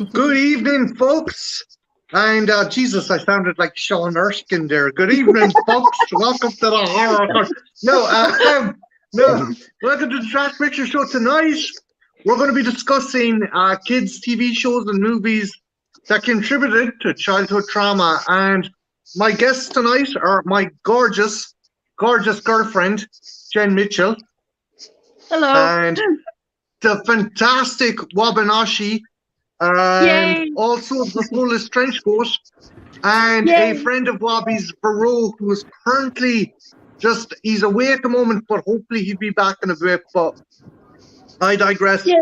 Good evening, folks. And Jesus, I sounded like Sean Erskine there. Good evening, folks. Welcome to the horror. No, welcome to the Trash Picture Show tonight. We're going to be discussing kids' TV shows and movies that contributed to childhood trauma. And my guests tonight are my gorgeous girlfriend, Jen Mitchell, Hello. and the fantastic Wabanashi, Yay. and also the fullest trench coat, and Yay. a friend of Wabi's, Barrow, who is currently he's away at the moment, but hopefully he'll be back in a bit. But I digress. Yeah.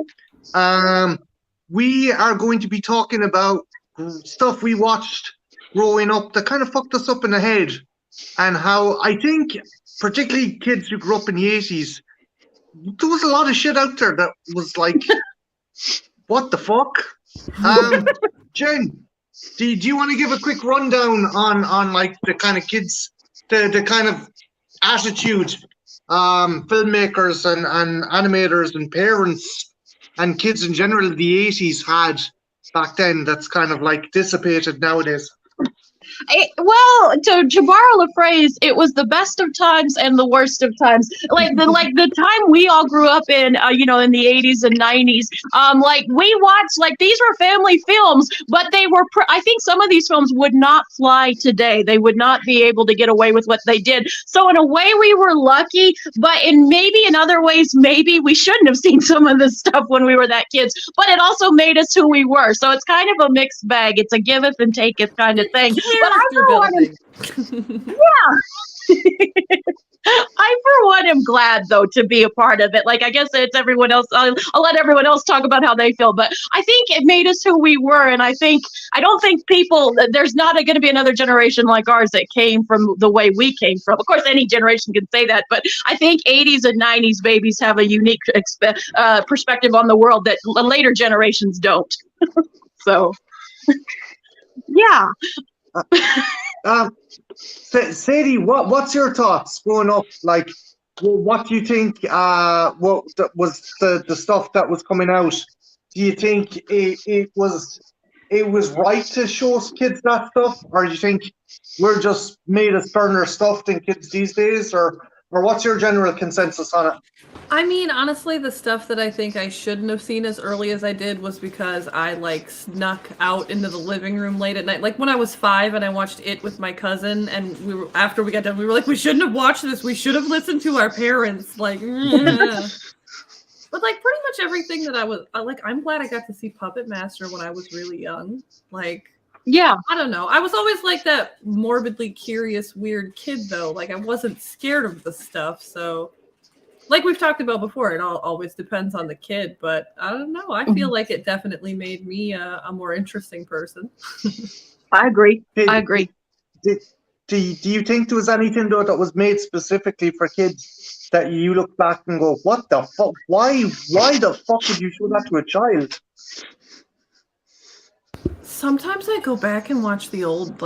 We are going to be talking about stuff we watched growing up that kind of fucked us up in the head, and how I think, particularly kids who grew up in the 80s, there was a lot of shit out there that was like, what the fuck? Jen, do you want to give a quick rundown on like the kind of kids, the kind of attitude filmmakers and animators and parents and kids in general of the 80s had back then that's kind of like dissipated nowadays? Well, to borrow a phrase, it was the best of times and the worst of times. Like the time we all grew up in, in the 80s and 90s. We watched, like, these were family films, but they were. I think some of these films would not fly today. They would not be able to get away with what they did. So in a way, we were lucky, but in other ways, maybe we shouldn't have seen some of this stuff when we were that kids. But it also made us who we were. So it's kind of a mixed bag. It's a giveth and taketh kind of thing. But I for one I for one am glad though to be a part of it. Like, I guess it's everyone else. I'll let everyone else talk about how they feel, but I think it made us who we were, and I don't think there's not going to be another generation like ours that came from the way we came from. Of course, any generation can say that, but I think 80s and 90s babies have a unique perspective on the world that later generations don't. So, yeah. Sadie, what's your thoughts growing up? Like, what do you think? What was the stuff that was coming out? Do you think it was right to show kids that stuff, or do you think we're just made of sterner stuff than kids these days, or what's your general consensus on it? I mean, honestly, the stuff that I think I shouldn't have seen as early as I did was because I, like, snuck out into the living room late at night. Like, when I was 5 and I watched it with my cousin, and after we got done, we were like, we shouldn't have watched this. We should have listened to our parents. Like, But, like, pretty much everything that I'm glad I got to see Puppet Master when I was really young. Like, yeah. I don't know. I was always, like, that morbidly curious, weird kid, though. Like, I wasn't scared of the stuff, so... Like we've talked about before, it always depends on the kid, but I don't know. I feel like it definitely made me a more interesting person. I agree. Do you think there was anything though that was made specifically for kids that you look back and go, what the fuck? Why the fuck would you show that to a child? Sometimes I go back and watch the old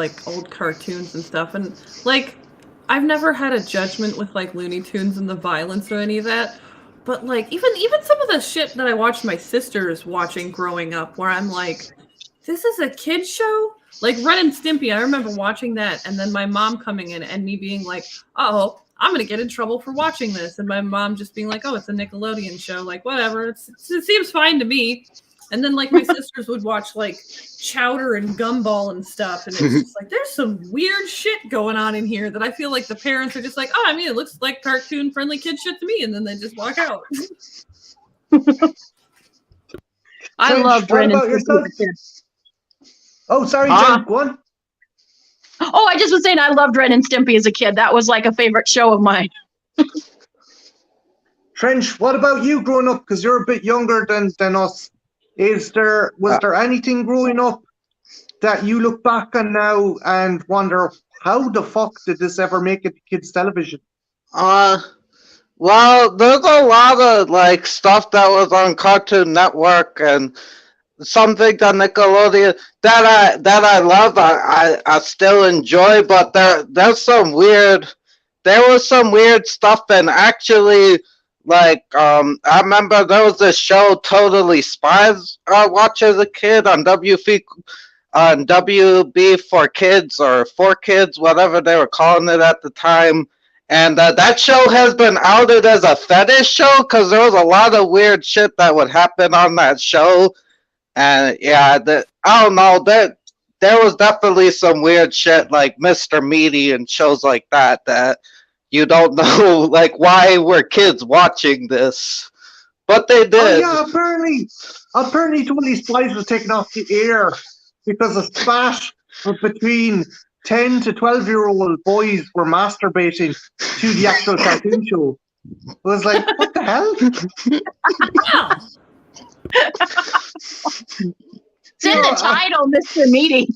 cartoons and stuff, and like, I've never had a judgment with like Looney Tunes and the violence or any of that, but like even some of the shit that I watched my sisters watching growing up, where I'm like, this is a kid's show? Like Ren and Stimpy, I remember watching that, and then my mom coming in and me being like, oh, I'm gonna get in trouble for watching this, and my mom just being like, oh, it's a Nickelodeon show, like whatever, it seems fine to me. And then, like, my sisters would watch, like, Chowder and Gumball and stuff. And it's just like, there's some weird shit going on in here that I feel like the parents are just like, oh, I mean, it looks like cartoon-friendly kid shit to me. And then they just walk out. I love Ren and Stimpy. Oh, sorry, Jen, go on. Oh, I just was saying I loved Ren and Stimpy as a kid. That was, like, a favorite show of mine. Trench, what about you growing up? Because you're a bit younger than us. Was there anything growing up that you look back on now and wonder, how the fuck did this ever make it to kids' television? Well, there's a lot of like stuff that was on Cartoon Network and something on Nickelodeon that I love. I still enjoy, but there was some weird stuff, and actually I remember there was this show, Totally Spies, I watched as a kid on WB for Kids or For Kids, whatever they were calling it at the time. And that show has been outed as a fetish show because there was a lot of weird shit that would happen on that show. And yeah, I don't know, there was definitely some weird shit like Mr. Meaty and shows like that you don't know like why were kids watching this. But they Oh did. yeah, apparently Totally Spies was taken off the air because a spat between 10 to 12-year-old boys were masturbating to the actual cartoon show. It was like, what the hell? It's in the title, Mr. Meaty.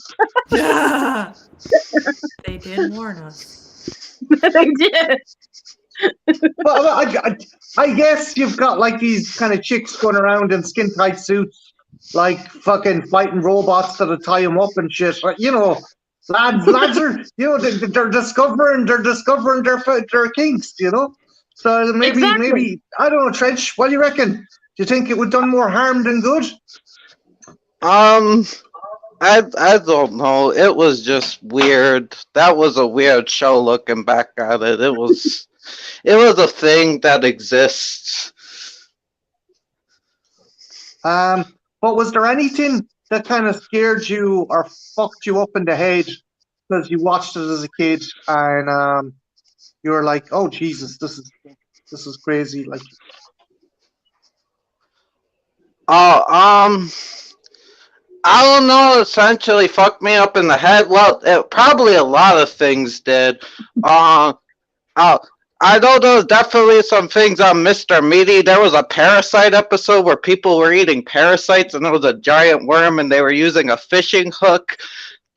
They did warn us. They did. Well, I guess you've got like these kind of chicks going around in skin tight suits, like fucking fighting robots that'll tie them up and shit. You know, lads are, you know, they're discovering their kinks. You know, so maybe I don't know, Trench. What do you reckon? Do you think it would done more harm than good? I don't know. It was just weird. That was a weird show looking back at it. It was a thing that exists. But was there anything that kind of scared you or fucked you up in the head because you watched it as a kid and you were like, oh Jesus, this is crazy. Like, I don't know, essentially fucked me up in the head. Well, probably a lot of things did. I know there was definitely some things on Mr. Meaty. There was a Parasite episode where people were eating parasites and there was a giant worm and they were using a fishing hook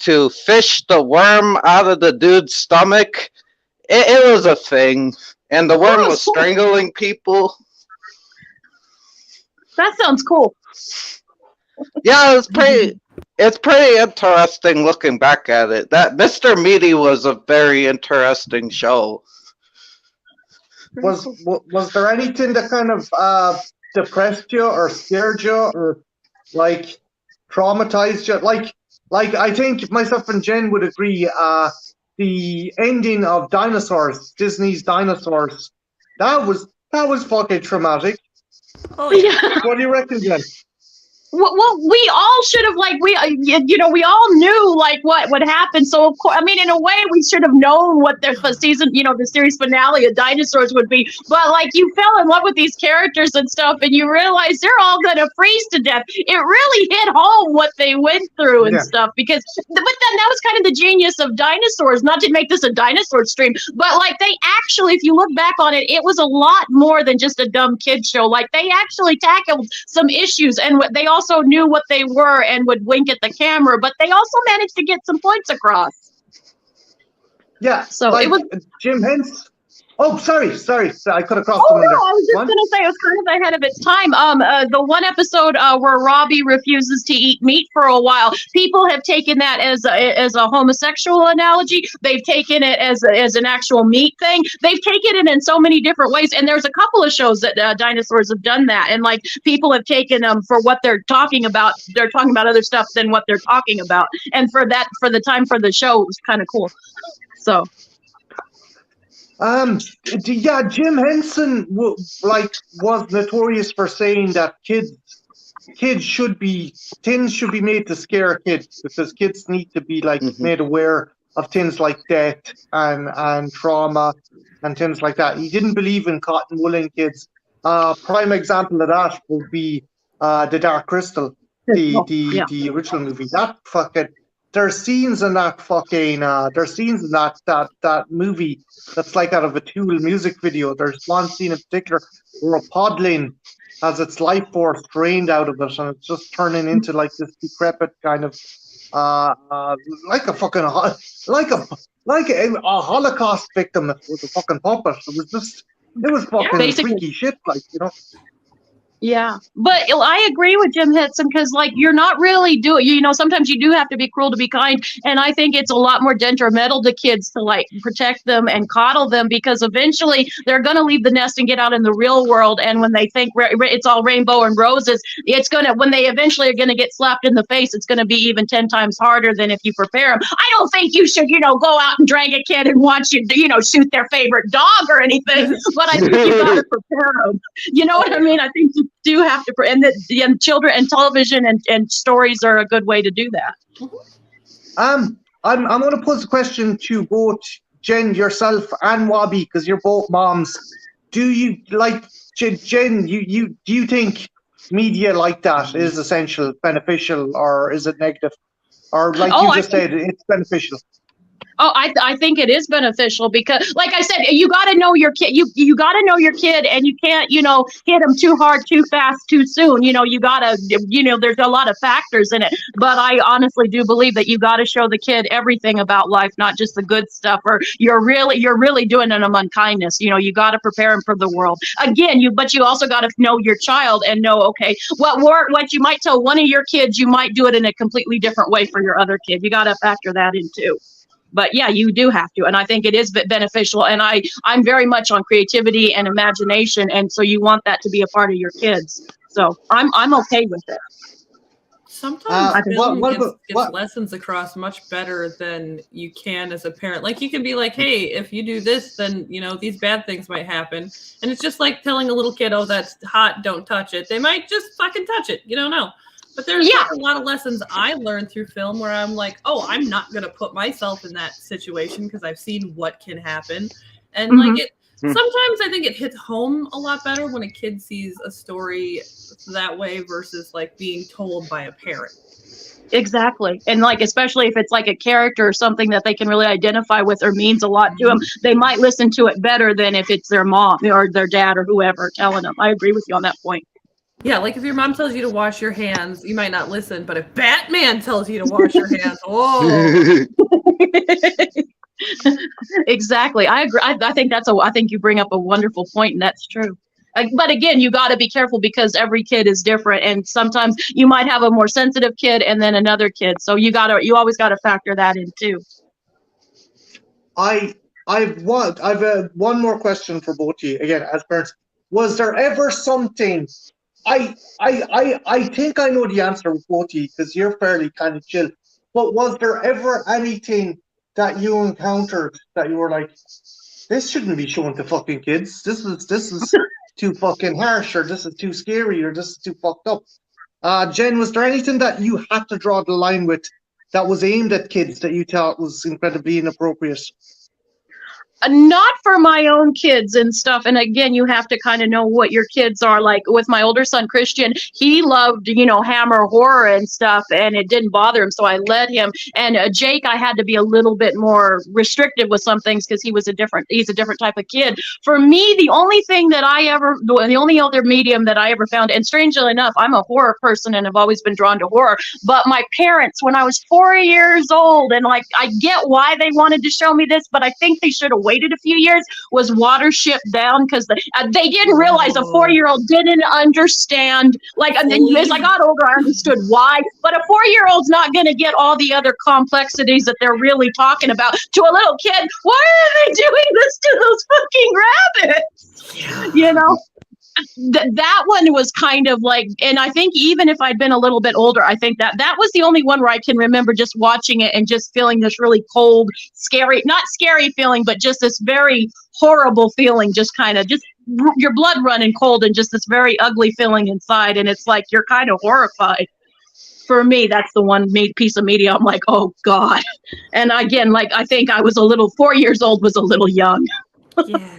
to fish the worm out of the dude's stomach. It was a thing. And the worm was strangling people. That sounds cool. Yeah, it's pretty interesting looking back at it. That Mr. Meaty was a very interesting show. Was there anything that kind of depressed you or scared you or like traumatized you? Like I think myself and Jen would agree. The ending of Dinosaurs, Disney's Dinosaurs, that was fucking traumatic. Oh yeah. What do you reckon, Jen? Well, we all should have we all knew like what would happen. So of course, I mean, in a way, we should have known what the season, the series finale of Dinosaurs would be. But like, you fell in love with these characters and stuff, and you realize they're all gonna freeze to death. It really hit home what they went through and stuff. But then that was kind of the genius of Dinosaurs. Not to make this a dinosaur stream, but like they actually, if you look back on it, it was a lot more than just a dumb kid show. Like they actually tackled some issues, and they also knew what they were and would wink at the camera, but they also managed to get some points across. Yeah. So like, it was Jim Henson. Oh, sorry. I could have crossed Oh them no, in there. I was just gonna say it was kind of ahead of its time. The one episode where Robbie refuses to eat meat for a while, people have taken that as a homosexual analogy. They've taken it as an actual meat thing. They've taken it in so many different ways, and there's a couple of shows that Dinosaurs have done that, and like people have taken them for what they're talking about. They're talking about other stuff than what they're talking about, and for the time for the show, it was kind of cool. So. Yeah, Jim Henson was notorious for saying that tins should be made to scare kids because kids need to be made aware of things like death and trauma and things like that. He didn't believe in cotton woolen kids. Prime example of that would be The Dark Crystal, the original movie. That fucking there's scenes in that movie that's like out of a Tool music video. There's one scene in particular where a podling has its life force drained out of it and it's just turning into like this decrepit kind of like a Holocaust victim with a fucking puppet. It was fucking freaky shit, Yeah, but I agree with Jim Henson because, like, you're not really doing, sometimes you do have to be cruel to be kind. And I think it's a lot more detrimental to kids to, like, protect them and coddle them because eventually they're going to leave the nest and get out in the real world. And when they think it's all rainbow and roses, when they eventually are going to get slapped in the face, it's going to be even 10 times harder than if you prepare them. I don't think you should, go out and drag a kid and watch you, shoot their favorite dog or anything, but I think you got to prepare them. You know what I mean? I think you do have to, and children and television and stories are a good way to do that. I'm going to pose a question to both Jen, yourself, and Wabi, because you're both moms. Do you like Jen? Do you think media like that is essential, beneficial, or is it negative? Or like you just said, it's beneficial. Oh, I think it is beneficial because, like I said, you got to know your kid. You got to know your kid, and you can't, hit them too hard, too fast, too soon. You got to, there's a lot of factors in it. But I honestly do believe that you got to show the kid everything about life, not just the good stuff. Or you're really doing them unkindness. You got to prepare them for the world. Again, but you also got to know your child and know, okay, what you might tell one of your kids, you might do it in a completely different way for your other kid. You got to factor that in too. But yeah, you do have to. And I think it is beneficial. And I'm very much on creativity and imagination. And so you want that to be a part of your kids. So I'm okay with it. Sometimes film gets lessons across much better than you can as a parent. Like you can be like, hey, if you do this, then, these bad things might happen. And it's just like telling a little kid, oh, that's hot, don't touch it. They might just fucking touch it. You don't know. But there's a lot of lessons I learned through film where I'm like, oh, I'm not going to put myself in that situation because I've seen what can happen. And sometimes I think it hits home a lot better when a kid sees a story that way versus like being told by a parent. Exactly. And like, especially if it's like a character or something that they can really identify with or means a lot to them, they might listen to it better than if it's their mom or their dad or whoever telling them. I agree with you on that point. Yeah, like if your mom tells you to wash your hands, you might not listen. But if Batman tells you to wash your hands, oh. Exactly. I agree. I think I think you bring up a wonderful point, and that's true. But again, you got to be careful because every kid is different, and sometimes you might have a more sensitive kid and then another kid. So you always got to factor that in too. I've one more question for both of you again as parents. Was there ever something? I think I know the answer with both of you because you're fairly kind of chill. But was there ever anything that you encountered that you were like, this shouldn't be shown to fucking kids. This is too fucking harsh, or this is too scary, or this is too fucked up. Jen, was there anything that you had to draw the line with that was aimed at kids that you thought was incredibly inappropriate? Not for my own kids and stuff. And again, you have to kind of know what your kids are like. With my older son, Christian, he loved, Hammer horror and stuff, and it didn't bother him. So I let him. And Jake, I had to be a little bit more restrictive with some things because he's a different type of kid. For me, the only other medium that I ever found, and strangely enough, I'm a horror person and have always been drawn to horror. But my parents, when I was 4 years old, and like, I get why they wanted to show me this, but I think they should have waited a few years, was Watership Down, because they didn't realize a 4-year-old didn't understand. Like, and then as I got older, I understood why. But a 4-year-old's not going to get all the other complexities that they're really talking about. To a little kid, why are they doing this to those fucking rabbits? Yeah. That one was kind of like, and I think even if I'd been a little bit older, I think that was the only one where I can remember just watching it and just feeling this really cold, scary, not scary feeling, but just this very horrible feeling, just kind of just your blood running cold and just this very ugly feeling inside. And it's like, you're kind of horrified. For me, that's the one piece of media I'm like, oh God. And again, like, I think I was 4 years old was a little young. Yeah.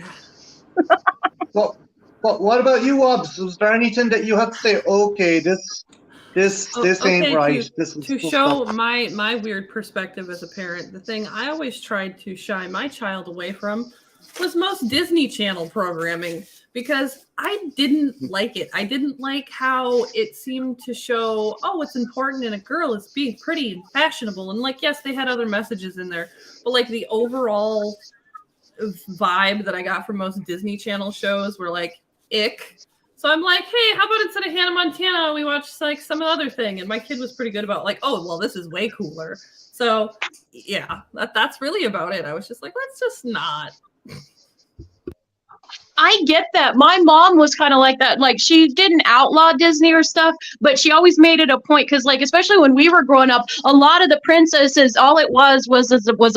Well, but what about you, Wobbs? Was there anything that you had to say, okay, this ain't right? To show my weird perspective as a parent, the thing I always tried to shy my child away from was most Disney Channel programming because I didn't like it. I didn't like how it seemed to show, oh, what's important in a girl is being pretty and fashionable. And like, yes, they had other messages in there, but like the overall vibe that I got from most Disney Channel shows were like, ick. So I'm like, hey, how about instead of Hannah Montana, we watch like some other thing? And my kid was pretty good about like, oh, well, this is way cooler. So yeah, that's really about it. I was just like, let's just not. I get that. My mom was kind of like that. Like, she didn't outlaw Disney or stuff, but she always made it a point because, like, especially when we were growing up, a lot of the princesses, all it was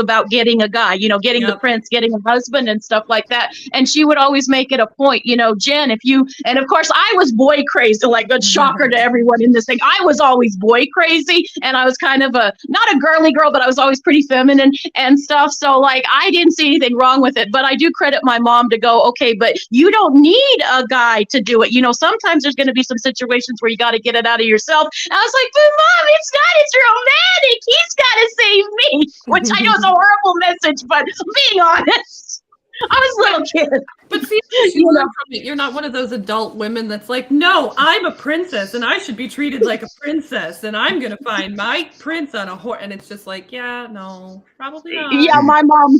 about getting a guy, you know, getting the prince, getting a husband and stuff like that. And she would always make it a point, you know, Jen, if you, and of course, I was boy crazy, like a shocker to everyone in this thing. I was always boy crazy, and I was kind of not a girly girl, but I was always pretty feminine and stuff. So, like, I didn't see anything wrong with it, but I do credit my mom to go, okay, but you don't need a guy to do it. You know, sometimes there's going to be some situations where you got to get it out of yourself. And I was like, but Mom, it's romantic. He's got to save me, which I know is a horrible message, but being honest, I was a little kid. But see, you know, you're not one of those adult women that's like, no, I'm a princess and I should be treated like a princess and I'm going to find my prince on a horse. And it's just like, yeah, no, probably not. Yeah, my mom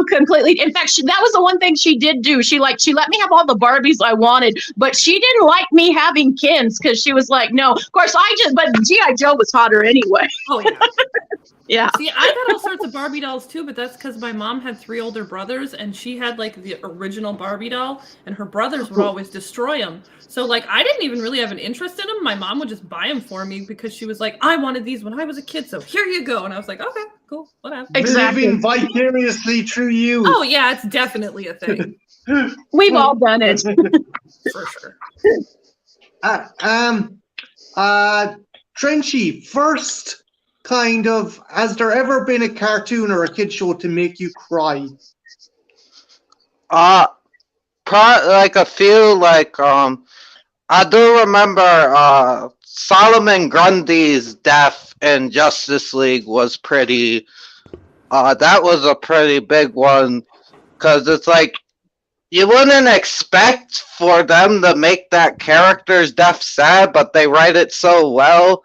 completely, in fact, that was the one thing she did do. She let me have all the Barbies I wanted, but she didn't like me having Kens because she was like, no, of course but G.I. Joe was hotter anyway. Oh, yeah. Yeah. See, I got all sorts of Barbie dolls too, but that's because my mom had 3 older brothers and she had like the original Barbie doll and her brothers would always destroy them. So like I didn't even really have an interest in them. My mom would just buy them for me because she was like, I wanted these when I was a kid, so here you go. And I was like, okay, cool, whatever. Exactly. Living vicariously through you. Oh yeah, it's definitely a thing. We've all done it. For sure. Trenchy, first kind of, has there ever been a cartoon or a kid show to make you cry? Like a few, like I do remember Solomon Grundy's death in Justice League was pretty. That was a pretty big one because it's like you wouldn't expect for them to make that character's death sad, but they write it so well.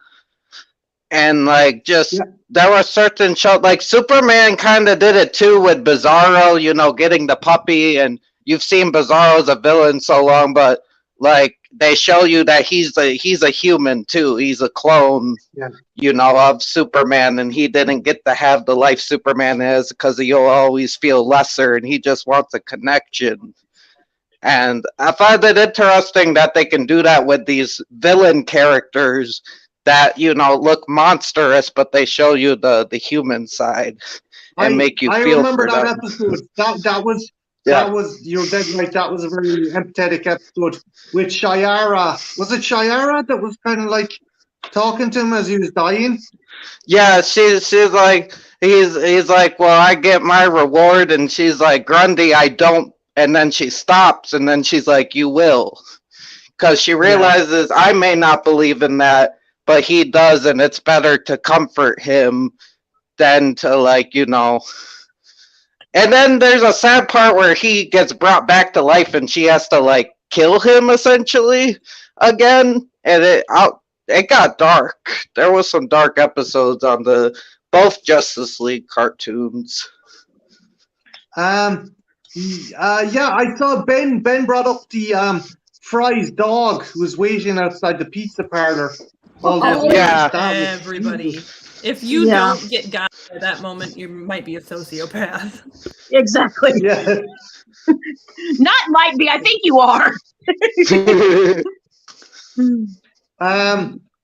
And like there were certain shows like Superman kind of did it too with Bizarro, you know, getting the puppy, and you've seen Bizarro as a villain so long, but like they show you that he's a human too. He's a clone, you know, of Superman, and he didn't get to have the life Superman has because he'll always feel lesser, and he just wants a connection. And I find it interesting that they can do that with these villain characters that, you know, look monstrous, but they show you the human side and make you feel. I remember that episode. That was you're dead right. That was a very empathetic episode with Shiara. Was it Shiara that was kind of like talking to him as he was dying? Yeah, she's like he's like, well, I get my reward, and she's like, Grundy, I don't. And then she stops, and then she's like, you will, because she realizes I may not believe in that, but he does, and it's better to comfort him than to, like, you know. And then there's a sad part where he gets brought back to life and she has to, like, kill him, essentially, again. And it got dark. There was some dark episodes on both Justice League cartoons. I saw Ben brought up the Fry's dog who was waiting outside the pizza parlor. Everybody. If you don't get got at that moment, you might be a sociopath. Exactly. Yeah. Not might be. I think you are.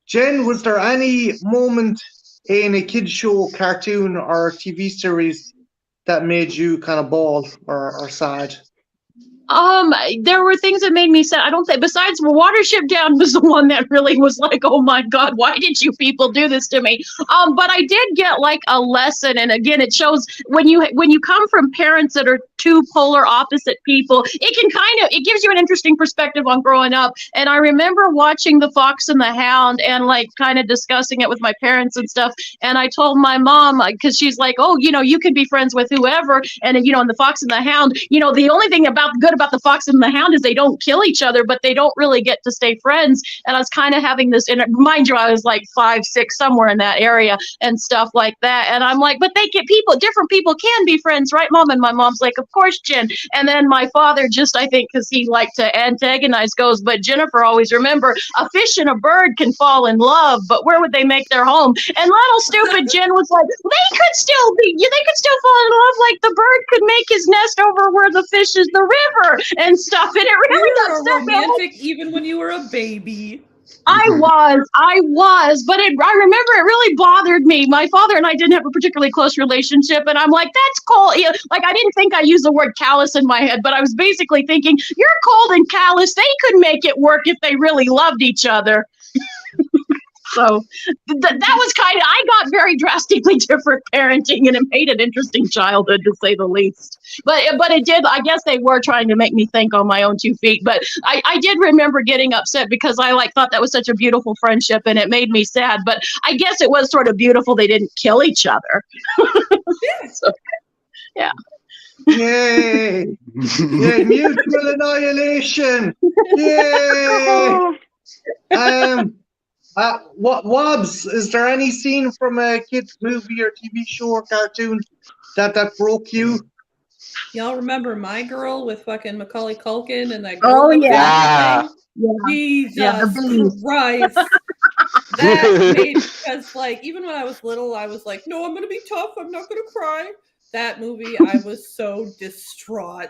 Jen, was there any moment in a kids show, cartoon, or TV series that made you kind of bawl or sad? There were things that made me sad. I don't think, besides Watership Down was the one that really was like, oh my God, why did you people do this to me? But I did get like a lesson. And again, it shows when you come from parents that are two polar opposite people, it gives you an interesting perspective on growing up. And I remember watching The Fox and the Hound and like kind of discussing it with my parents and stuff. And I told my mom, because she's like, oh, you know, you can be friends with whoever. And, you know, in The Fox and the Hound, you know, the only thing good about about the Fox and the Hound is they don't kill each other, but they don't really get to stay friends. And I was kind of having this, mind you, I was like 5, 6, somewhere in that area and stuff like that. And I'm like, but they get different people can be friends, right, Mom? And my mom's like, of course, Jen. And then my father just, I think, because he liked to antagonize, goes, but Jennifer, always remember, a fish and a bird can fall in love, but where would they make their home? And little stupid Jen was like, they could still fall in love, like the bird could make his nest over where the fish is the river and stuff. And it really You got were stuck. romantic even when you were a baby. I was, but I remember it really bothered me. My father and I didn't have a particularly close relationship, and I'm like, that's cold. Yeah, like, I didn't think I used the word callous in my head, but I was basically thinking, you're cold and callous. They could make it work if they really loved each other. So that was I got very drastically different parenting, and it made an interesting childhood, to say the least. But it did, I guess they were trying to make me think on my own 2 feet. But I did remember getting upset because I thought that was such a beautiful friendship, and it made me sad. But I guess it was sort of beautiful they didn't kill each other. So, yeah. Yay! Yay! Mutual annihilation! Yay! What Wobbs? Is there any scene from a kids' movie or TV show or cartoon that broke you? Y'all remember My Girl with fucking Macaulay Culkin and that girl? Oh, that was yeah. everything? Jesus the Christ. That made, because even when I was little, I was like, no, I'm gonna be tough, I'm not gonna cry. That movie, I was so distraught.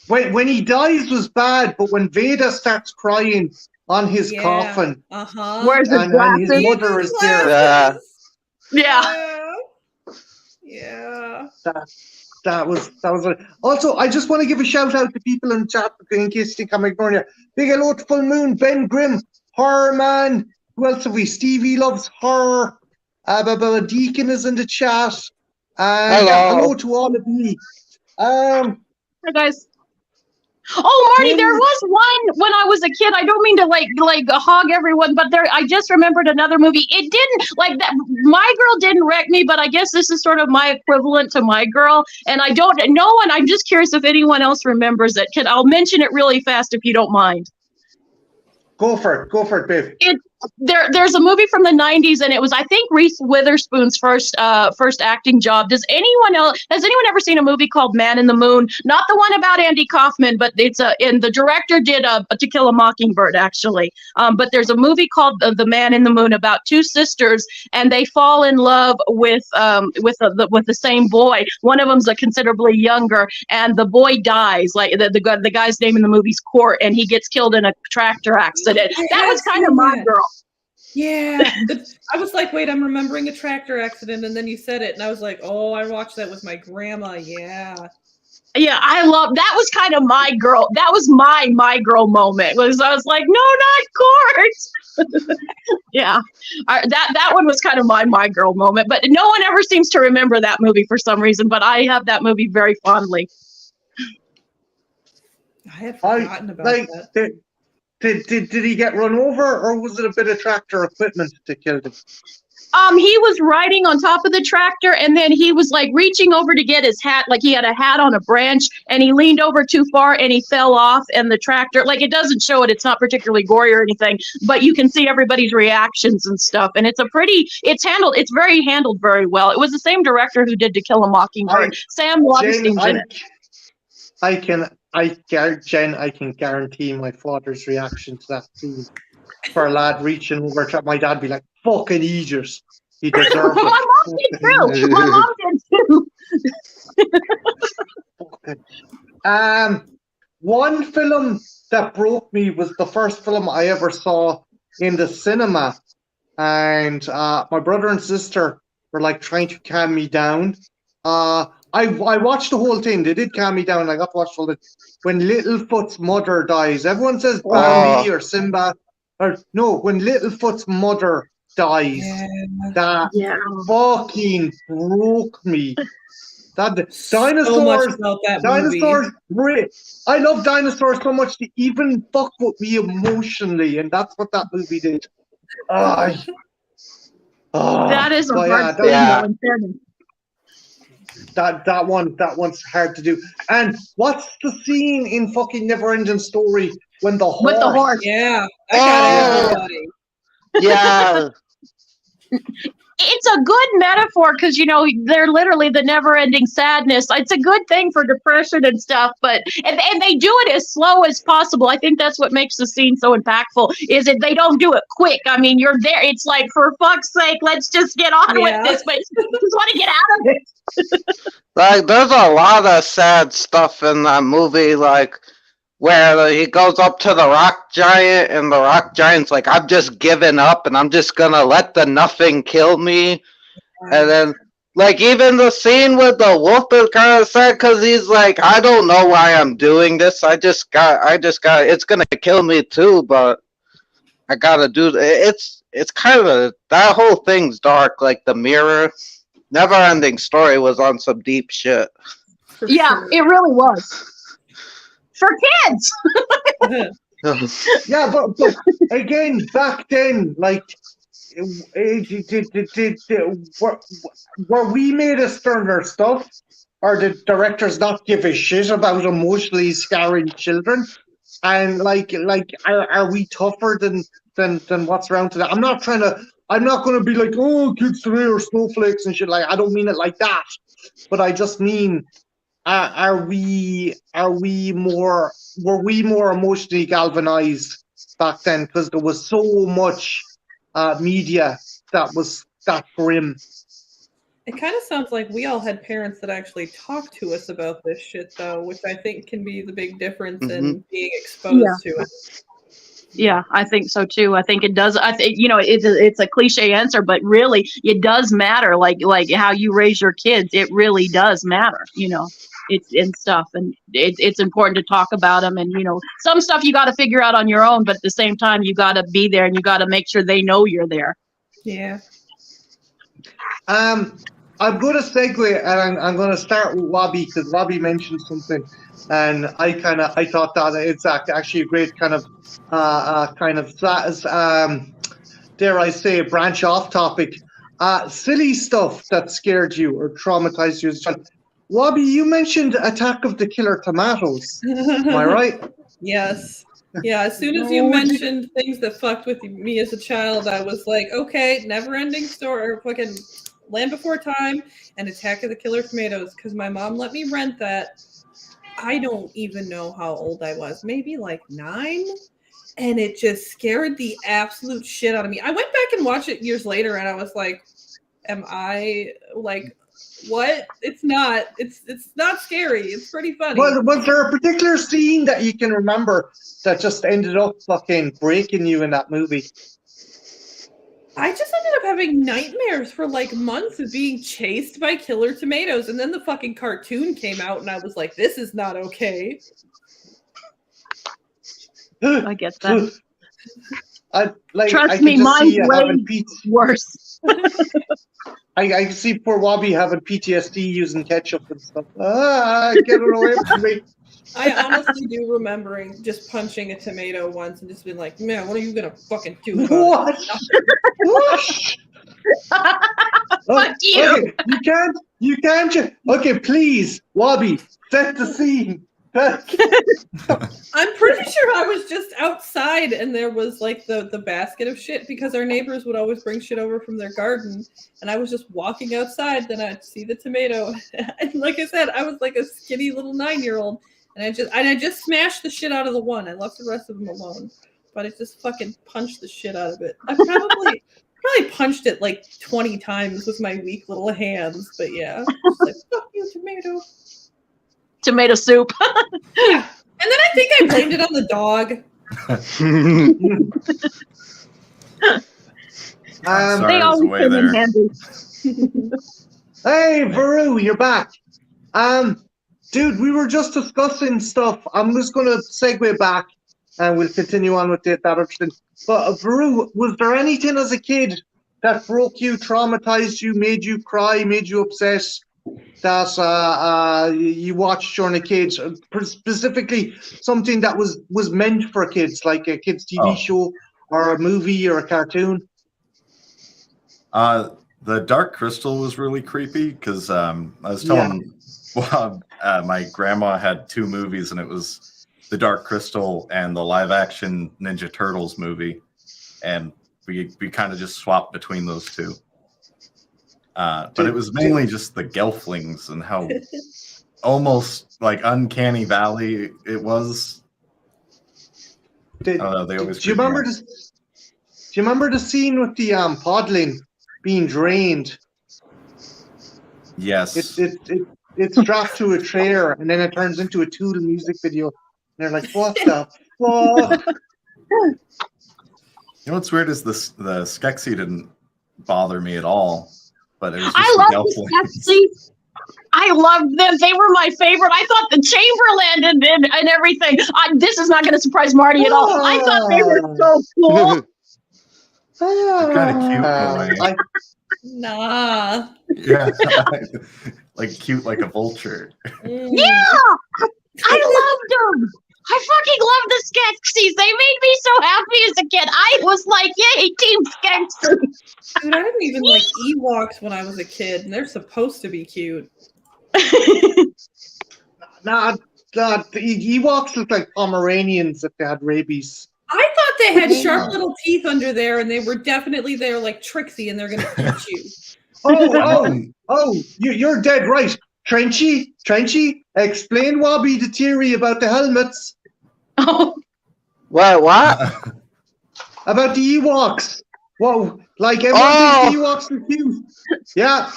When he dies was bad, but when Veda starts crying on his coffin, Where's his and his mother is there. Yeah. Yeah. That was it. Also, I just want to give a shout out to people in chat in case you think I'm ignoring you. Big hello to Full Moon, Ben Grimm, Horror Man. Who else have we? Stevie loves horror. Deacon is in the chat. And hello to all of you. Hi guys. Oh, Marty, there was one when I was a kid. I don't mean to like hog everyone, but I just remembered another movie. It didn't like that. My Girl didn't wreck me, but I guess this is sort of my equivalent to My Girl. And I don't know, and I'm just curious if anyone else remembers it. I'll mention it really fast if you don't mind. Go for it, babe. There's a movie from the 90s, and it was, I think, Reese Witherspoon's first acting job. Has anyone ever seen a movie called Man in the Moon? Not the one about Andy Kaufman, but and the director did To Kill a Mockingbird, actually. But there's a movie called The Man in the Moon about 2 sisters, and they fall in love with the same boy. One of them's considerably younger, and the boy dies. Like the guy's name in the movie's Court, and he gets killed in a tractor accident. That was kind of My Girl. Yeah. I was like, wait, I'm remembering a tractor accident, and then you said it, and I was like, oh, I watched that with my grandma. Yeah, I love that. Was kind of My Girl. That was my girl moment. I was like, no, not Court. Yeah, that one was kind of my girl moment. But no one ever seems to remember that movie for some reason. But I have that movie very fondly. I had forgotten about that. Did he get run over, or was it a bit of tractor equipment that killed him? He was riding on top of the tractor, and then he was reaching over to get his hat, like he had a hat on a branch, and he leaned over too far and he fell off, and the tractor, it doesn't show it, it's not particularly gory or anything, but you can see everybody's reactions and stuff, and it's handled very well. It was the same director who did To Kill a Mockingbird. Sam Waterstein's in it. Jen, I can guarantee my father's reaction to that scene. For a lad reaching over, my dad be like, "Fucking idiot! He deserved it." My mom did too. My mom did too. One film that broke me was the first film I ever saw in the cinema, and my brother and sister were trying to calm me down. I watched the whole thing. They did calm me down. I got to watch all it. When Littlefoot's mother dies, everyone says Bambi or Simba. Or no, when Littlefoot's mother dies, that fucking broke me. That dinosaurs, great. I love dinosaurs so much to even fuck with me emotionally, and that's what that movie did. That is a hard thing. That one's hard to do. And what's the scene in fucking Neverending Story when the With the horse? horse. Yeah, I got Oh. everybody. Yeah. It's a good metaphor because they're literally the never-ending sadness. It's a good thing for depression and stuff, but and they do it as slow as possible. I think that's what makes the scene so impactful. Is that they don't do it quick. I mean, you're there. It's like, for fuck's sake, let's just get on Yeah. with this. But you just want to get out of it. Like, there's a lot of sad stuff in that movie, like, where he goes up to the rock giant, and the rock giant's like, "I've just given up, and I'm just gonna let the nothing kill me." And then, like, even the scene with the wolf is kind of sad, because he's like, "I don't know why I'm doing this. I just got, it's gonna kill me too, but I gotta do it's kind of, that whole thing's dark, like The Mirror. Never-ending Story was on some deep shit. For Yeah, sure. it really was. For kids. Yeah, but again, back then, like, were we made of sterner stuff, or did directors not give a shit about emotionally scarring children? And like, are we tougher than what's around today? I'm not going to be like, oh, kids today are snowflakes and shit. Like, I don't mean it like that, but I just mean, were we more emotionally galvanized back then because there was so much media that was that grim? It kind of sounds like we all had parents that actually talked to us about this shit, though, which I think can be the big difference in being exposed to it. Yeah, I think so too. I think it does. I think it's a cliche answer, but really, it does matter. Like how you raise your kids, it really does matter. It's and stuff, and it's important to talk about them. And some stuff you got to figure out on your own, but at the same time, you got to be there and you got to make sure they know you're there. Yeah. I'm going to segue, and I'm going to start with Wabi, because Wabi mentioned something, and I thought that it's actually a great dare I say, branch off topic. Silly stuff that scared you or traumatized you as a child. Wabi, you mentioned Attack of the Killer Tomatoes. Am I right? Yes. Yeah, as soon as you mentioned things that fucked with me as a child, I was like, okay, Never-Ending Story, or fucking Land Before Time, and Attack of the Killer Tomatoes, because my mom let me rent that. I don't even know how old I was, maybe like 9, and it just scared the absolute shit out of me. I went back and watched it years later, and I was like, am I like, what? It's not scary. It's pretty funny. Was there a particular scene that you can remember that just ended up fucking breaking you in that movie? I just ended up having nightmares for like months of being chased by killer tomatoes, and then the fucking cartoon came out, and I was like, this is not okay. I get that. Trust I me, can just mine's see you way having worse. I can see poor Wabi having PTSD using ketchup and stuff. Get it away from me. I honestly do remembering just punching a tomato once and just being like, man, what are you gonna fucking do about it? What? Fuck you. Okay, you can't. Okay, please, Wabi, set the scene. I'm pretty sure I was just outside and there was like the basket of shit, because our neighbors would always bring shit over from their garden, and I was just walking outside, then I'd see the tomato, and like I said, I was like a skinny little 9-year-old, and I just smashed the shit out of the one. I left the rest of them alone, but I just fucking punched the shit out of it. I probably punched it like 20 times with my weak little hands, but yeah, just like, fuck you, tomato. Tomato soup. Yeah. And then I think I blamed it on the dog. Sorry, They I was always away come in there. handy. Hey, Varu, you're back. Dude, we were just discussing stuff. I'm just going to segue back, and we'll continue on with that other thing. But Varu, was there anything as a kid that broke you, traumatized you, made you cry, made you upset, that you watched during a kid, specifically something that was meant for kids, like a kids' TV show or a movie or a cartoon? The Dark Crystal was really creepy because I was telling my grandma had 2 movies, and it was the Dark Crystal and the live-action Ninja Turtles movie, and we kind of just swapped between those 2. But it was mainly just the Gelflings and how almost like uncanny valley it was. They always. Do you remember this? Do you remember the scene with the podling being drained? Yes. It's strapped to a trailer, and then it turns into a Tool music video. And they're like, "What the fuck?" You know what's weird is the Skeksis didn't bother me at all, but it was just I love the Skeksis. I loved them. They were my favorite. I thought the Chamberlain and everything. This is not going to surprise Marty at all. I thought they were so cool. They're kind of cute in a way. Nah. Yeah, like cute, like a vulture. Yeah, I loved them. I fucking love the Skeksis. They made me so happy as a kid. I was like, yay, Team Skeksis. Dude, I didn't even like Ewoks when I was a kid, and they're supposed to be cute. Nah, the Ewoks look like Pomeranians if they had rabies. I thought they had sharp little teeth under there, and they were definitely there like Trixie, and they're gonna eat you. You're dead right. Trenchy, explain Wobby the theory about the helmets. Oh, What? About the Ewoks. Whoa, like everyone thinks the Ewoks are cute. Yeah.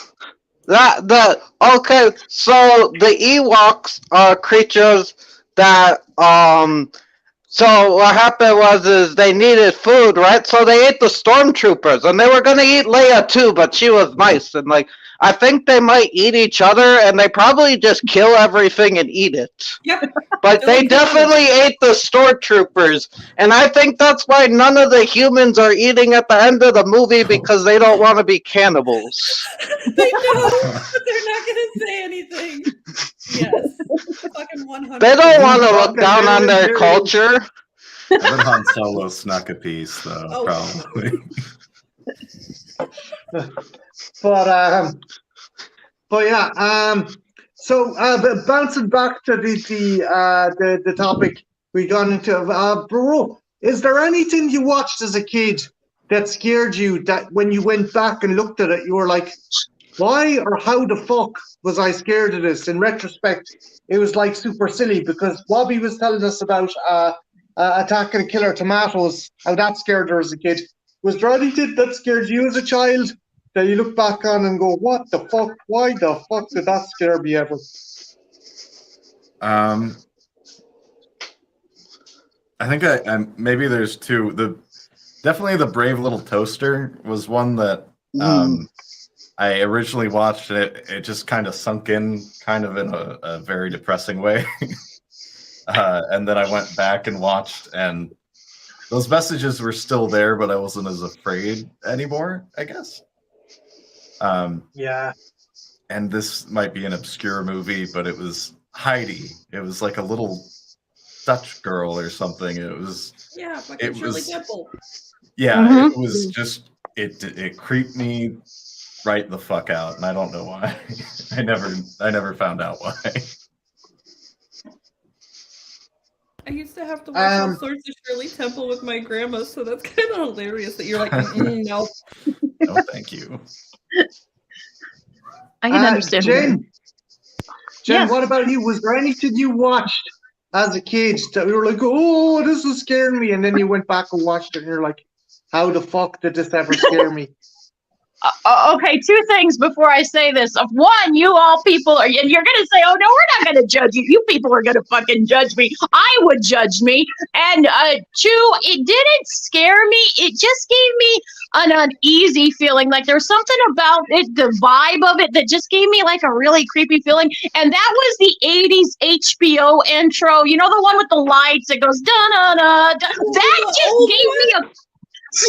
Okay, so the Ewoks are creatures that so what happened was they needed food, right? So they ate the stormtroopers, and they were gonna eat Leia too, but she was nice, and like I think they might eat each other, and they probably just kill everything and eat it. Yep. But they definitely ate the stormtroopers, and I think that's why none of the humans are eating at the end of the movie, because they don't want to be cannibals. They know, but they're not gonna say anything. Yes. Fucking 100. They don't want to look down on their culture. I bet Han Solo snuck a piece, though, Oh. probably. But yeah, so bouncing back to the topic we got into, bro, is there anything you watched as a kid that scared you, that when you went back and looked at it, you were like, why or how the fuck was I scared of this? In retrospect, it was like super silly, because Wobby was telling us about Attack of the Killer Tomatoes, how that scared her as a kid. Was there anything that scared you as a child that you look back on and go, what the fuck? Why the fuck did that scare me ever? I think I maybe there's 2. Definitely the Brave Little Toaster was one that I originally watched, and it just kind of sunk in kind of in a very depressing way. And then I went back and watched, and those messages were still there, but I wasn't as afraid anymore, I guess. Yeah. And this might be an obscure movie, but it was Heidi. It was like a little Dutch girl or something. It was fucking Shirley Temple. Yeah, it was just it creeped me right the fuck out, and I don't know why. I never found out why. I used to have to watch all sorts of Shirley Temple with my grandma, so that's kind of hilarious that you're like, no. No, thank you. I can understand. Jen, Yes. What about you? Was there anything you watched as a kid that you were like, oh, this is scaring me, and then you went back and watched it, and you're like, how the fuck did this ever scare me? Okay, 2 things before I say this. One, you all people are, and you're going to say, oh, no, we're not going to judge you. You people are going to fucking judge me. I would judge me. And 2, it didn't scare me. It just gave me an uneasy feeling. Like there was something about it, the vibe of it, that just gave me like a really creepy feeling. And that was the 80s HBO intro. You know, the one with the lights that goes, da-da-da. That just gave me a...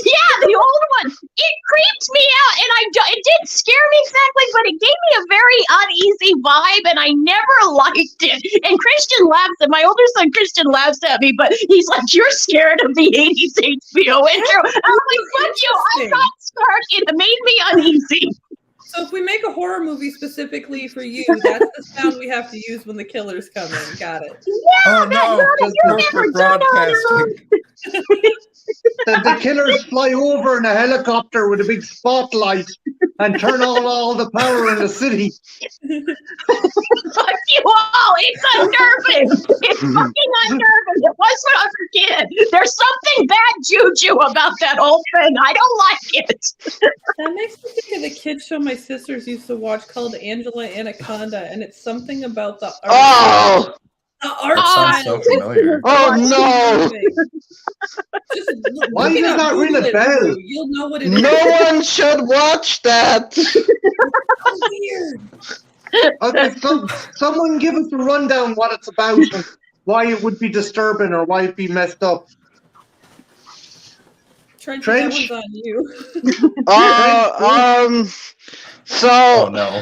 Yeah, the old one. It creeped me out, and it didn't scare me exactly, but it gave me a very uneasy vibe, and I never liked it. And Christian laughs at my older son. Christian laughs at me, but he's like, "You're scared of the 80s HBO intro." I'm like, "Fuck you! I'm not scared. It made me uneasy." So if we make a horror movie specifically for you, that's the sound we have to use when the killers come in. Got it. Oh no! Corporate broadcasting. The killers fly over in a helicopter with a big spotlight and turn on all the power in the city. Fuck you all! It's unnerving! It's fucking unnerving! It was when I was a kid! There's something bad juju about that whole thing! I don't like it! That makes me think of the kids show my sisters used to watch called Angela Anaconda, and it's something about the art. Oh! The art Sounds so familiar. Oh no! Just Why look it does up, that ring Google a it, bell? Drew. You'll know what it is. No one should watch that. So weird. Okay, someone give us a rundown what it's about and why it would be disturbing or why it'd be messed up. Trench, Trench? that one's on you. So Oh no!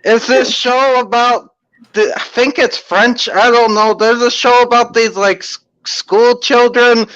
is this show about? I think it's French. I don't know. There's a show about these like school children,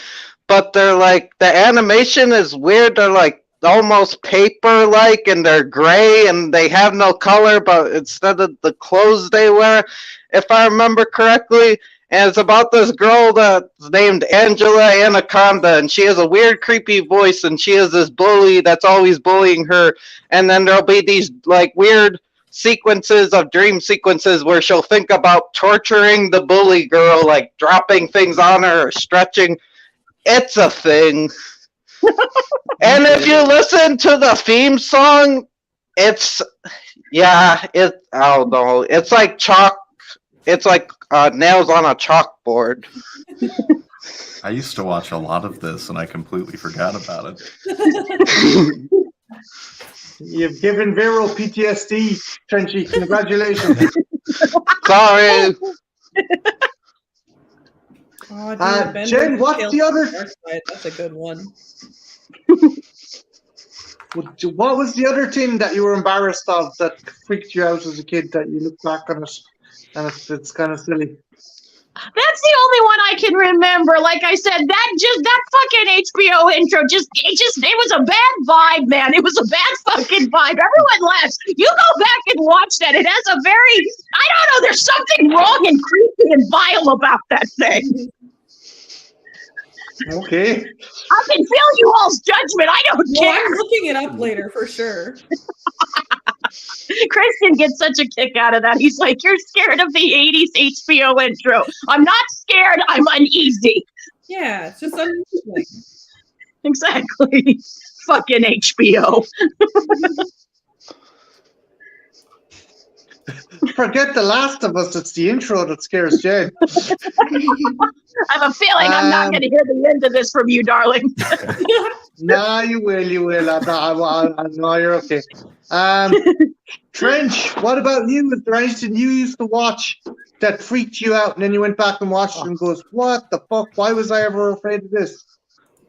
but they're like the animation is weird. They're like almost paper-like, and they're gray, and they have no color. But instead of the clothes they wear, if I remember correctly, and it's about this girl that's named Angela Anaconda, and she has a weird, creepy voice, and she is this bully that's always bullying her. And then there'll be these like weird sequences of dream sequences where she'll think about torturing the bully girl, like dropping things on her or stretching. It's a thing. And if you listen to the theme song, it's I don't know. It's like chalk. It's like nails on a chalkboard. I used to watch a lot of this, and I completely forgot about it. You've given Vero PTSD, Trenchy. Congratulations. Sorry. Oh, dude, Ben Jen, versus what's Kill the other- Darkseid, that's a good one. What was the other thing that you were embarrassed of that freaked you out as a kid that you look back on it and it's kind of silly? That's the only one I can remember. Like I said, that fucking HBO intro it was a bad vibe, man. It was a bad fucking vibe. Everyone laughs. You go back and watch that. It has a very, I don't know, there's something wrong and creepy and vile about that thing. Okay. I can feel you all's judgment. I don't Well, care. I'm looking it up later for sure. Christian gets such a kick out of that. He's like, you're scared of the 80s HBO intro. I'm not scared. I'm uneasy. Yeah, it's just unusual. Exactly. Fucking HBO. Forget The Last of Us. It's the intro that scares Jen. I have a feeling I'm not going to hear the end of this from you, darling. No, you will. I know you're okay. Trench, what about you? Is there anything you used to watch that freaked you out and then you went back and watched it and goes, what the fuck? Why was I ever afraid of this?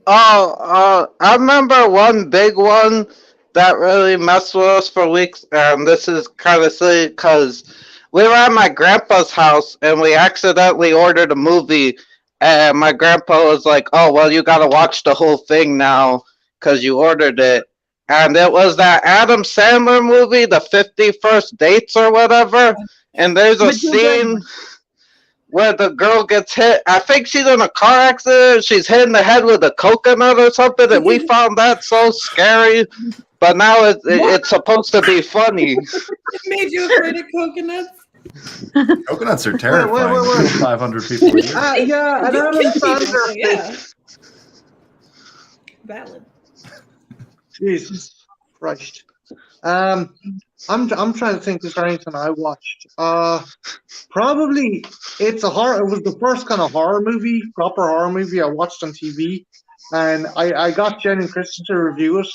I remember one big one that really messed with us for weeks, and this is kind of silly because we were at my grandpa's house and we accidentally ordered a movie, and my grandpa was like, oh, well, you gotta watch the whole thing now because you ordered it. And it was that Adam Sandler movie, The 50 First Dates or whatever, and there's a scene where the girl gets hit. I think she's in a car accident. She's hit in the head with a coconut or something, and we found that so scary. But now it's supposed to be funny. It made you afraid of coconuts? Coconuts are terrifying. Wait. 500 people a year. Yeah, and You Adam kill people, Sandler. so yeah. Valid. Jesus Christ. I'm trying to think, is there anything I watched? Probably it's a horror. It was the first kind of proper horror movie I watched on TV, and I got Jen and Christian to review it,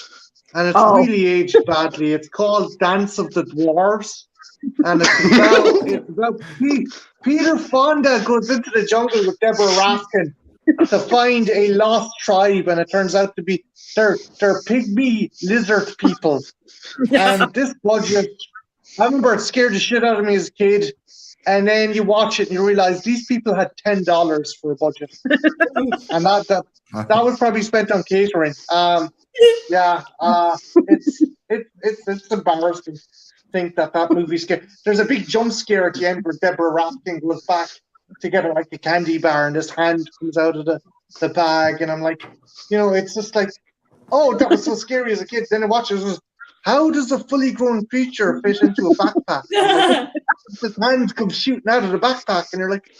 and it's really aged badly. It's called Dance of the Dwarves, and it's about Peter Fonda goes into the jungle with Deborah Raskin to find a lost tribe, and it turns out to be they're pygmy lizard people. And this budget, I remember it scared the shit out of me as a kid. And then you watch it and you realize these people had $10 for a budget, and that was probably spent on catering. It's it's embarrassing to think that movie scare. There's a big jump scare at the end where Deborah Rapkin goes back to get like a candy bar, and this hand comes out of the bag, and I'm like, it's just like, oh, that was so scary as a kid. Then I watch it. How does a fully grown creature fit into a backpack? Like, his hand comes shooting out of the backpack, and you're like,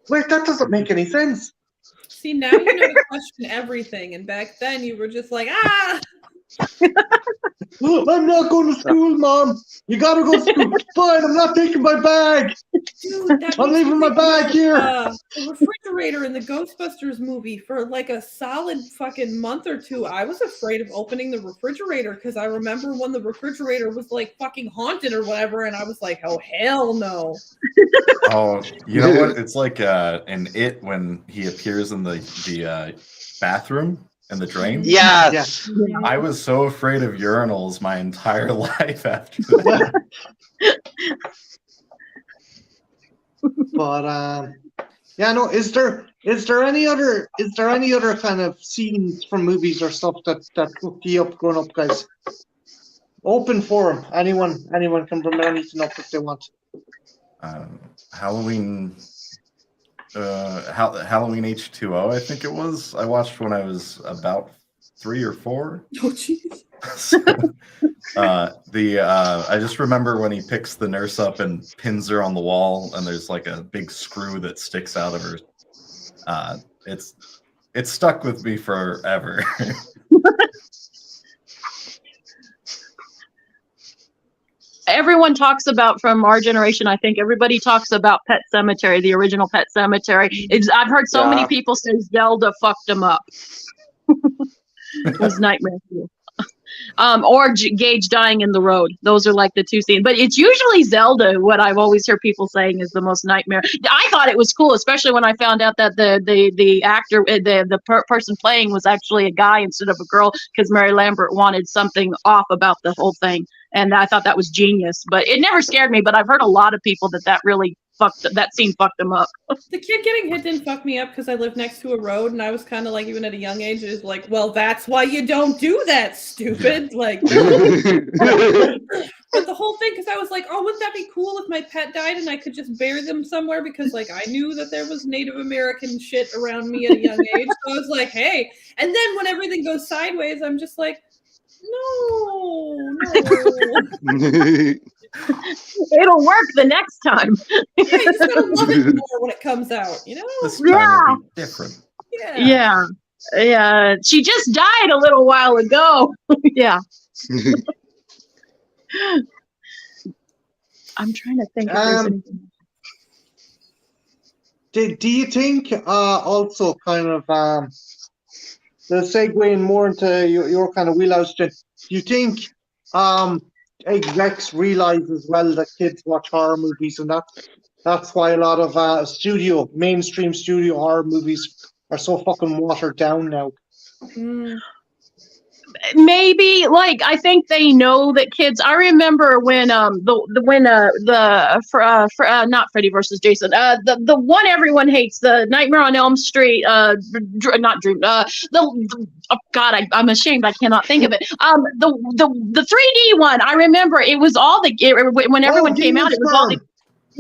wait, that doesn't make any sense. See, now you know to question everything, and back then you were just like, ah! I'm not going to school, Mom. You gotta go to school. Fine, I'm not taking my bag. Dude, I'm leaving my bag here. The refrigerator in the Ghostbusters movie for like a solid fucking month or two. I was afraid of opening the refrigerator because I remember when the refrigerator was like fucking haunted or whatever, and I was like, oh hell no. Oh, you know what? It's like in It when he appears in the bathroom and the drain. Yes. I was so afraid of urinals my entire life after that. But no. Is there any other kind of scenes from movies or stuff that hooked you up growing up, guys? Open forum. Anyone can bring anything up if they want. Halloween. Halloween H2O, I think it was. I watched when I was about 3 or 4. Oh jeez. I just remember when he picks the nurse up and pins her on the wall, and there's like a big screw that sticks out of her. It's stuck with me forever. Everyone talks about, from our generation, I think everybody talks about Pet Sematary, the original Pet Sematary. I've heard so many people say Zelda fucked them up. It was nightmare fuel. Or Gage dying in the road. Those are like the two scenes. But it's usually Zelda, what I've always heard people saying is the most nightmare. I thought it was cool, especially when I found out that the actor, the person playing was actually a guy instead of a girl, because Mary Lambert wanted something off about the whole thing. And I thought that was genius. But it never scared me. But I've heard a lot of people that really that scene fucked them up. The kid getting hit didn't fuck me up because I lived next to a road, and I was kind of like, even at a young age, it was like, well, that's why you don't do that, stupid. Like, but the whole thing, because I was like, oh, wouldn't that be cool if my pet died and I could just bury them somewhere? Because like I knew that there was Native American shit around me at a young age. So I was like, hey. And then when everything goes sideways, I'm just like, no. It'll work the next time. Yeah, you just gotta love it more when it comes out, This time will be different. Yeah. She just died a little while ago. Yeah. I'm trying to think if there's anything. Do you think also kind of the segueing more into your kind of wheelhouse, do you think execs realize as well that kids watch horror movies, and that's why a lot of mainstream studio horror movies are so fucking watered down now? Maybe, like, I think they know that kids. I remember when not Freddy versus Jason, the one everyone hates, the Nightmare on Elm Street, not Dream, I'm ashamed I cannot think of it. The 3D one. I remember it was all when everyone came out, it was all the.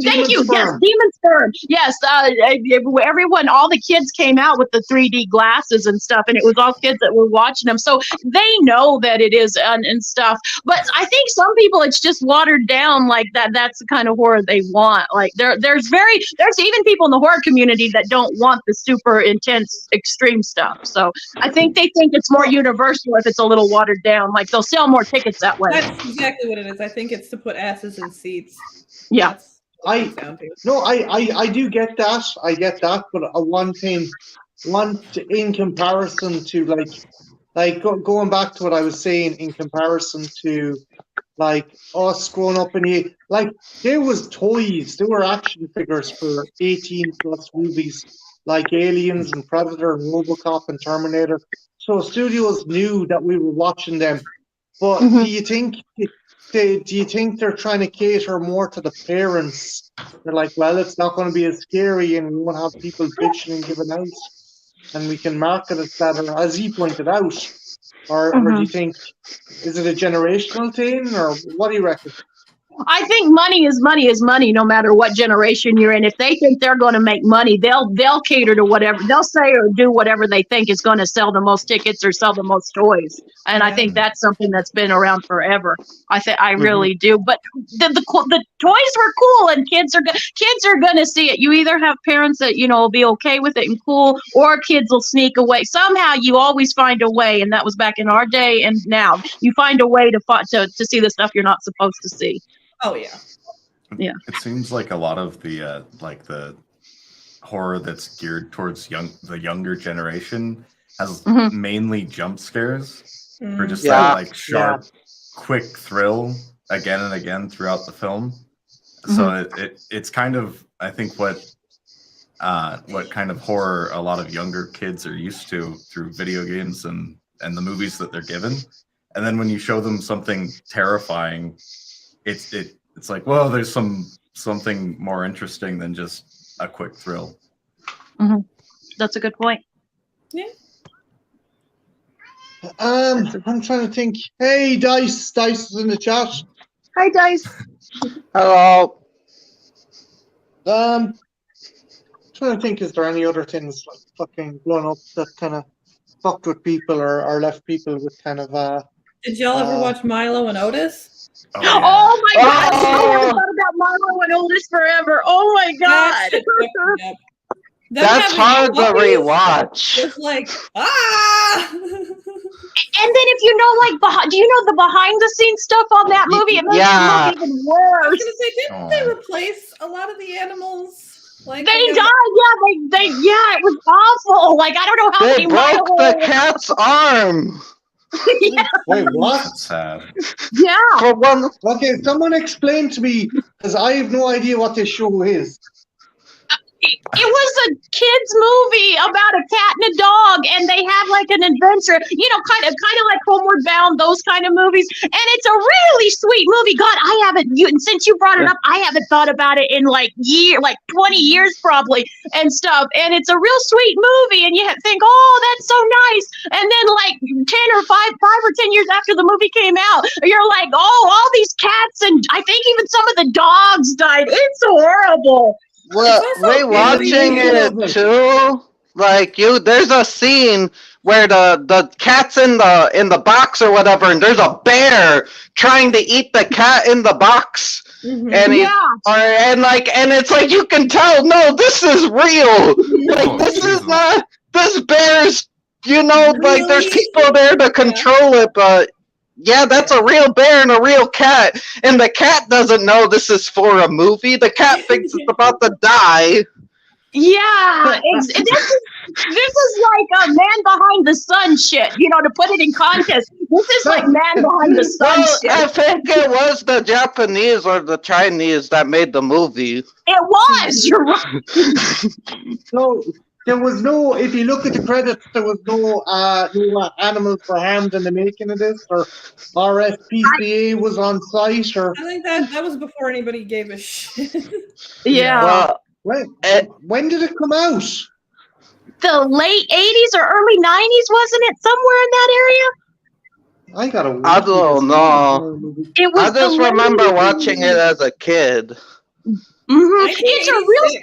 Thank you. Yes, Demon Sperm. Yes, everyone, all the kids came out with the 3D glasses and stuff, and it was all kids that were watching them. So they know that it is and stuff. But I think some people, it's just watered down like that. That's the kind of horror they want. Like there's even people in the horror community that don't want the super intense, extreme stuff. So I think they think it's more universal if it's a little watered down. Like they'll sell more tickets that way. That's exactly what it is. I think it's to put asses in seats. Yeah. I do get that. I get that, but one in comparison to going back to what I was saying, in comparison to like us growing up there was toys, there were action figures for 18 plus movies like Aliens and Predator and RoboCop and Terminator. So studios knew that we were watching them. But do you think they're trying to cater more to the parents? They're like, well, it's not going to be as scary, and we won't have people bitching and giving out, and we can market it better, as he pointed out. or do you think is it a generational thing, or what do you reckon? I think money is money, no matter what generation you're in. If they think they're going to make money, they'll cater to whatever they'll say or do whatever they think is going to sell the most tickets or sell the most toys. And I think that's something that's been around forever. I really do. But the toys were cool, and kids are going to see it. You either have parents that will be okay with it and cool, or kids will sneak away. Somehow you always find a way, and that was back in our day, and now you find a way to see the stuff you're not supposed to see. Oh yeah. Yeah. It seems like a lot of the the horror that's geared towards the younger generation has mainly jump scares or just that like sharp, quick thrill again and again throughout the film. So it's kind of, I think, what kind of horror a lot of younger kids are used to through video games and the movies that they're given. And then when you show them something terrifying, it's like, well, there's something more interesting than just a quick thrill. That's a good point. Yeah. I'm trying to think. Hey, Dice is in the chat. Hi, Dice. Hello. Trying to think, is there any other things like fucking blown up that kind of fucked with people or left people with kind of Did y'all ever watch Milo and Otis? Oh my God! I haven't thought about Milo and Otis forever. Oh my God! That's hard to rewatch. It's like And then if you know, do you know the behind the scenes stuff on that movie? It makes the movie even worse. I was gonna say, didn't they replace a lot of the animals? Like they died. Yeah, it was awful. Like I don't know how they broke the cat's arm. Yeah. Wait, what? That's sad. Yeah. For one. Okay, someone explain to me, because I have no idea what this show is. It was a kids movie about a cat and a dog, and they have like an adventure, kind of like Homeward Bound, those kind of movies. And it's a really sweet movie. God, since you brought it up, I haven't thought about it in like 20 years probably and stuff. And it's a real sweet movie, and you think, oh, that's so nice. And then like 5 or 10 years after the movie came out, you're like, oh, all these cats, and I think even some of the dogs died. It's horrible. Well, rewatching it too, there's a scene where the cat's in the box or whatever, and there's a bear trying to eat the cat in the box, and and it's like you can tell, no, this is real. This bear's, really? There's people there to control it, but. Yeah, that's a real bear and a real cat. And the cat doesn't know this is for a movie. The cat thinks it's about to die. Yeah, this is like a Man Behind the Sun shit, to put it in context. This is like Man Behind the Sun shit. I think it was the Japanese or the Chinese that made the movie. It was, you're right. So, there was no, if you look at the credits, there was no animals were harmed in the making of this, or RSPCA was on site, or... I think that was before anybody gave a shit. Yeah. When did it come out? The late 80s or early 90s, wasn't it? Somewhere in that area? I don't know. I just remember watching it as a kid. It's a real...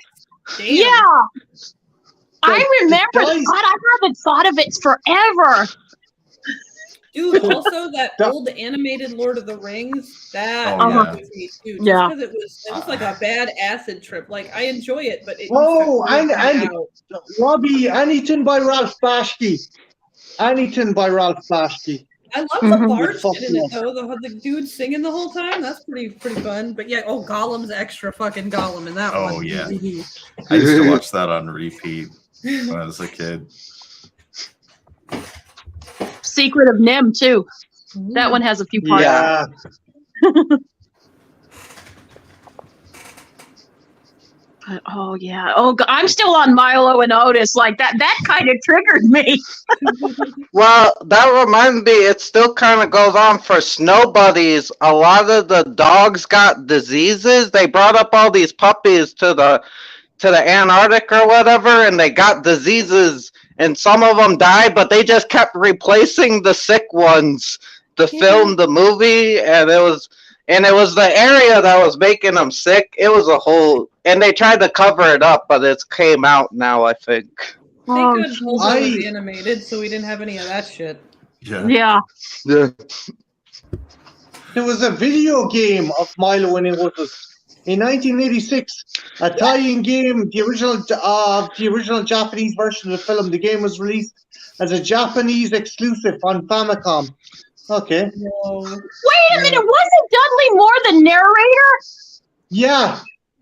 Yeah. I remember. God, I haven't thought of it forever. Dude, also that old animated Lord of the Rings, that was me too. Yeah. Because it was like a bad acid trip. Like I enjoy it, but it and Robbie, anything by Ralph Bashki. I love the bard shit in it though. The dude singing the whole time. That's pretty fun. But yeah, Gollum's extra fucking Gollum in that one. Oh yeah. I used to watch that on repeat when I was a kid. Secret of Nim too. That one has a few parts. Yeah. But, oh yeah. Oh, I'm still on Milo and Otis. Like that kind of triggered me. Well, that reminds me, it still kind of goes on for Snow Buddies. A lot of the dogs got diseases. They brought up all these puppies to the Antarctic or whatever, and they got diseases, and some of them died, but they just kept replacing the sick ones to film the movie, and it was the area that was making them sick. It was a whole, and they tried to cover it up, but it came out now, I think. Oh, Thank God Volvo was animated, so we didn't have any of that shit. Yeah. yeah. Yeah. There was a video game of Milo and it was in 1986. A tie-in game, the original Japanese version of the film. The game was released as a Japanese exclusive on Famicom. Okay. No. Wait a minute, wasn't Dudley Moore the narrator? Yeah.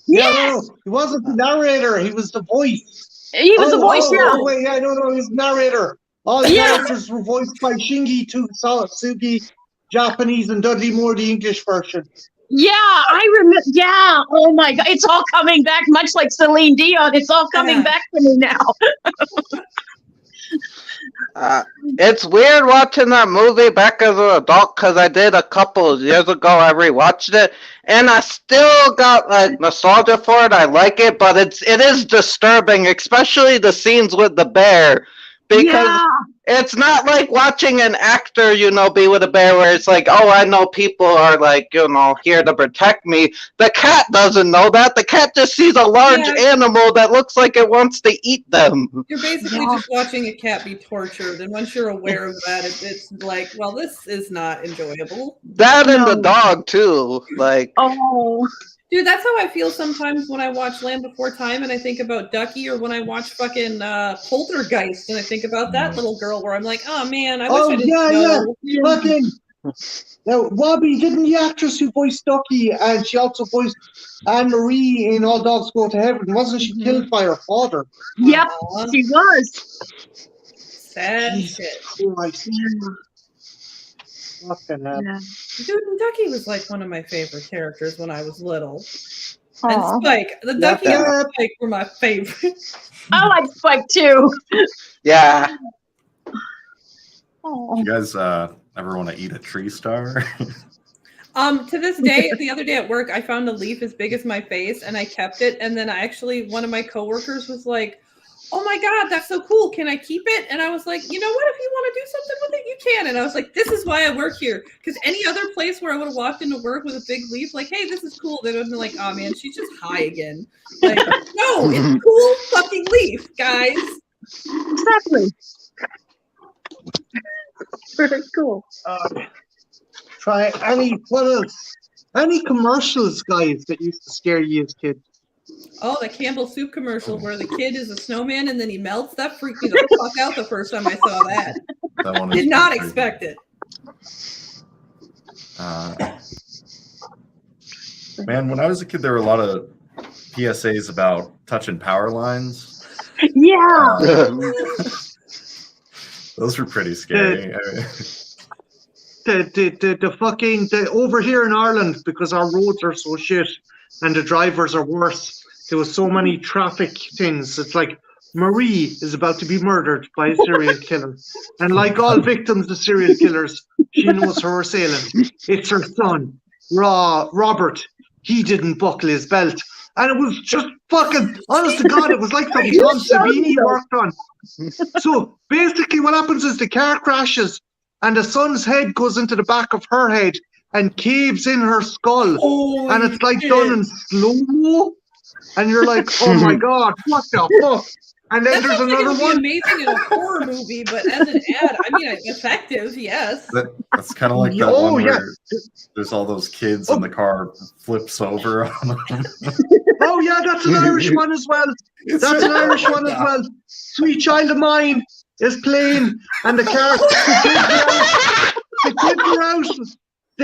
Yes! No, he wasn't the narrator. He was the voice. He was the voice, yeah. Oh, wait, yeah, no, he was the narrator. All the characters were voiced by Shingi Tsugi, Japanese, and Dudley Moore, the English version. Yeah, I remember. Yeah. Oh my God, it's all coming back, much like Celine Dion. It's all coming back to me now. It's weird watching that movie back as an adult because I did a couple of years ago. I rewatched it, and I still got like nostalgia for it. I like it, but it is disturbing, especially the scenes with the bear, because it's not like watching an actor, be with a bear where it's like, oh, I know people are like, here to protect me. The cat doesn't know that. The cat just sees a large animal that looks like it wants to eat them. You're basically just watching a cat be tortured, and once you're aware of that, it's like, well, this is not enjoyable. That and the dog too, like. Oh. Dude, that's how I feel sometimes when I watch Land Before Time and I think about Ducky, or when I watch fucking Poltergeist and I think about that little girl where I'm like, oh man, I wish I didn't know. Fucking. Now, Robbie, didn't the actress who voiced Ducky, and she also voiced Anne Marie in All Dogs Go to Heaven, wasn't she killed by her father? Yep, she was. Sad shit. Fucking hell. Yeah. Dude, and Ducky was like one of my favorite characters when I was little. Aw. And Spike, the Ducky and Spike were my favorite. I like Spike too. Yeah. You guys ever want to eat a tree star? To this day, the other day at work, I found a leaf as big as my face and I kept it. And then one of my coworkers was like, oh my God, that's so cool. Can I keep it? And I was like, you know what? If you want to do something with it, you can. And I was like, this is why I work here. Because any other place where I would have walked into work with a big leaf, like, hey, this is cool, they would have been like, oh man, she's just high again. Like, no, it's a cool fucking leaf, guys. Exactly. Very cool. Try what else? Any commercials, guys, that used to scare you as kids? Oh, the Campbell soup commercial where the kid is a snowman and then he melts. That freaked me the fuck out the first time I saw that. That one Did not expect it. Man, when I was a kid, there were a lot of PSAs about touching power lines. Yeah. Those were pretty scary. Over here in Ireland, because our roads are so shit and the drivers are worse, there was so many traffic things. It's like Marie is about to be murdered by a serial killer, and like all victims of serial killers, she knows her assailant. It's her son, Robert. He didn't buckle his belt, and it was just fucking, honest to God, it was like something Tom Savini worked on. So basically, what happens is the car crashes, and the son's head goes into the back of her head and caves in her skull, and it's like done in slow-mo, and you're like, oh my God, what the fuck? And then there's another one. Amazing in a horror movie, but as an ad, I mean, effective, yes. That's kind of like that one where there's all those kids and the car flips over on them. Oh yeah, that's an Irish one as well. That's an Irish one as well. Sweet Child of Mine is playing, and the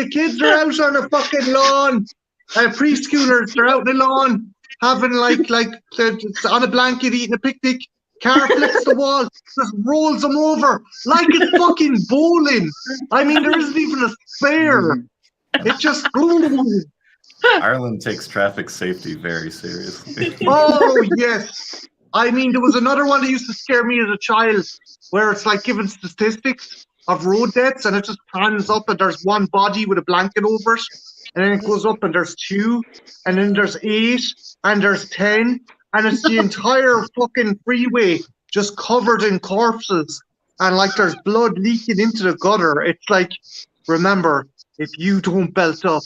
kids are out on a fucking lawn. Preschoolers, they're out in the lawn having like on a blanket eating a picnic. Car flips the wall, just rolls them over like it's fucking bowling. I mean, there isn't even a spare. It just. Ireland takes traffic safety very seriously. Oh yes. I mean, there was another one that used to scare me as a child, where it's like giving statistics of road deaths, and it just pans up, and there's one body with a blanket over it, and then it goes up, and there's 2, and then there's 8, and there's 10, and it's the entire fucking freeway just covered in corpses, and like there's blood leaking into the gutter. It's like, remember, if you don't belt up,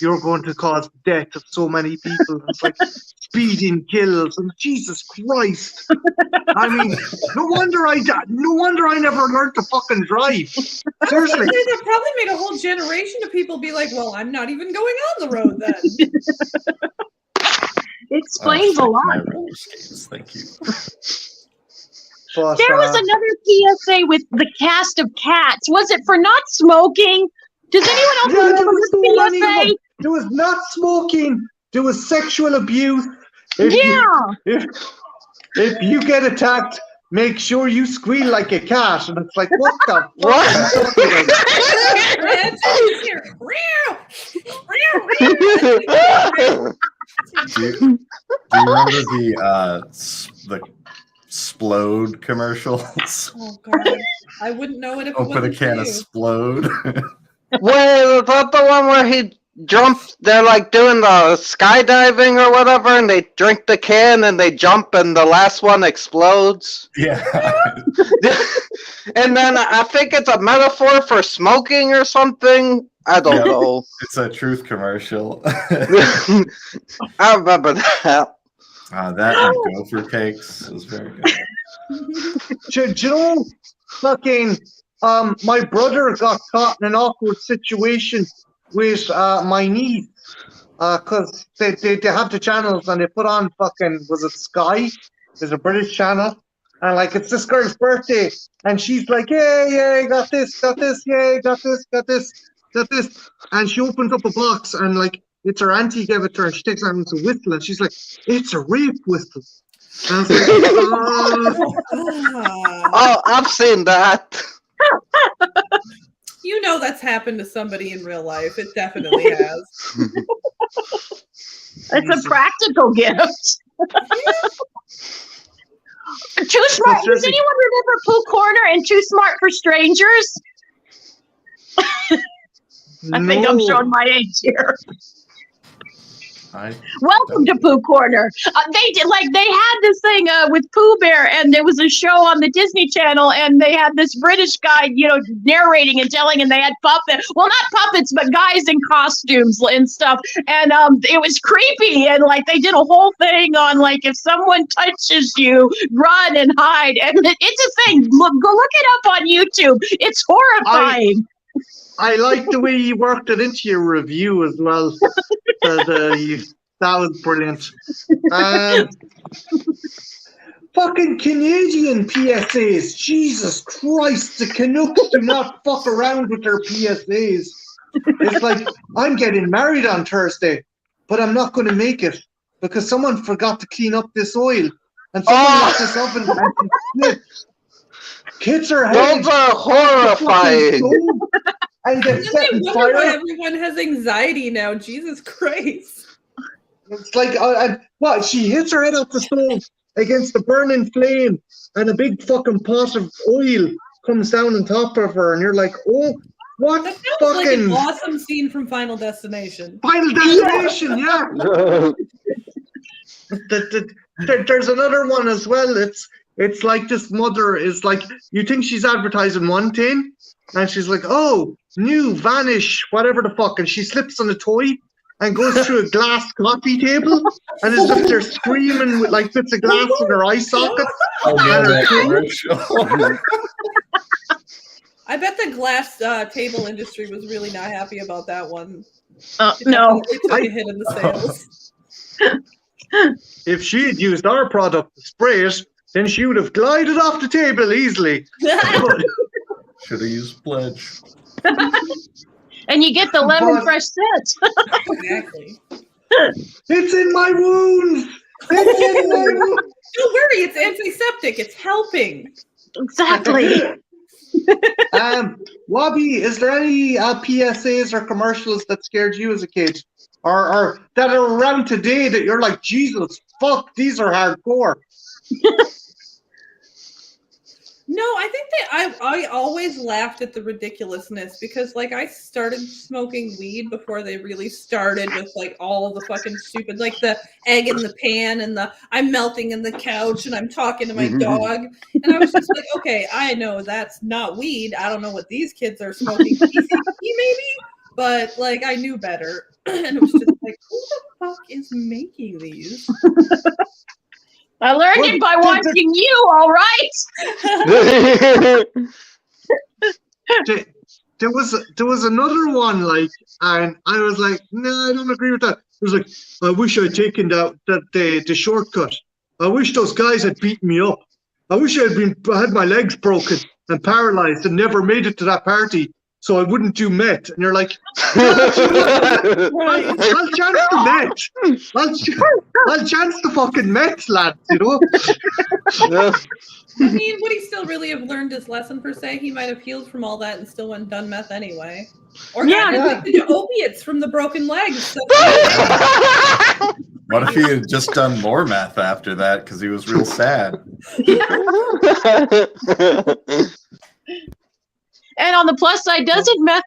you're going to cause the death of so many people. It's like speeding kills, and Jesus Christ! I mean, no wonder I never learned to fucking drive. Seriously. That probably made a whole generation of people be like, "Well, I'm not even going on the road then." It explains a My lot. roller skates, thank you. But, There was another PSA with the cast of Cats. Was it for not smoking? Does anyone else Yeah, there remember was so many of this them. There was not smoking. There was sexual abuse. If PSA? if you get attacked, make sure you squeal like a cat. And it's like, what the What? fuck? Are you talking about? Do you remember the Splode commercials? Oh god, I wouldn't know it if it Open a wasn't can for of you. Splode. Wait, is that the one where he jumped? They're like doing the skydiving or whatever, and they drink the can and they jump, and the last one explodes. Yeah. And then I think it's a metaphor for smoking or something. I don't Yeah. know. It's a truth commercial. I remember that. That and gopher cakes was very good. Do you know, fucking, my brother got caught in an awkward situation with my niece, because they have the channels and they put on fucking, was it Sky? There's a British channel. And like, it's this girl's birthday, and she's like, yeah, got this, yeah, got this. And she opens up a box, and like, it's her auntie gave it to her, and she takes it out and it's a whistle, and she's like, it's a rape whistle. And I was like, Oh, I've seen that. You know that's happened to somebody in real life. It definitely has. It's a practical gift. Too Smart. Does anyone remember Pooh Corner and Too Smart for Strangers? I think I'm showing my age here. Welcome to Pooh Corner. They had this thing with Pooh Bear, and there was a show on the Disney Channel, and they had this British guy, narrating and telling, and they had puppets. Well, not puppets, but guys in costumes and stuff. And it was creepy, and like they did a whole thing on like if someone touches you, run and hide. And it's a thing. Go look it up on YouTube. It's horrifying. I like the way you worked it into your review as well. That was brilliant. Fucking Canadian PSAs. Jesus Christ, the Canucks do not fuck around with their PSAs. It's like, I'm getting married on Thursday, but I'm not going to make it because someone forgot to clean up this oil. And someone left this oven and it slipped. Kids are heading Those are horrifying. and get Doesn't set it on wonder why fire. everyone has anxiety now? Jesus Christ. It's like, and what? She hits her head off the stove against the burning flame, and a big fucking pot of oil comes down on top of her, and you're like, oh, what That sounds like fucking an awesome scene from Final Destination. Final Destination? Yeah. There's another one as well. It's like this mother is like, you think she's advertising one thing, and she's like, oh, new Vanish, whatever the fuck, and she slips on a toy and goes through a glass coffee table and is just there screaming with like bits of glass in her eye socket. Oh, yeah, no, that true. commercial. I bet the glass table industry was really not happy about that one. No. It took a hit in the sales. If she had used our product to spray it, then she would have glided off the table easily. Should have used Pledge. And you get the lemon fresh scent. Exactly. It's in my wounds. It's in my wounds. Don't worry, it's antiseptic. It's helping. Exactly. Wobby, is there any PSAs or commercials that scared you as a kid, or that are around today that you're like, Jesus, fuck, these are hardcore? No, I think that I always laughed at the ridiculousness because like I started smoking weed before they really started with like all the fucking stupid like the egg in the pan and the I'm melting in the couch and I'm talking to my dog and I was just like, okay, I know that's not weed. I don't know what these kids are smoking, PCP maybe, but like I knew better and it was just like, who the fuck is making these? I learned it by watching you, all right? There was another one like, and I was like, no, I don't agree with that. It was like, I wish I'd taken the shortcut. I wish those guys had beaten me up. I wish I had my legs broken and paralyzed and never made it to that party, so I wouldn't do meth. And you're like, I'll chance the meth. I'll chance the fucking meth, lad. You know. Yeah. I mean, would he still really have learned his lesson per se? He might have healed from all that and still went and done meth anyway. Or Yeah. got addicted to opiates from the broken legs. So What if he had just done more meth after that because he was real sad? And on the plus side, isn't meth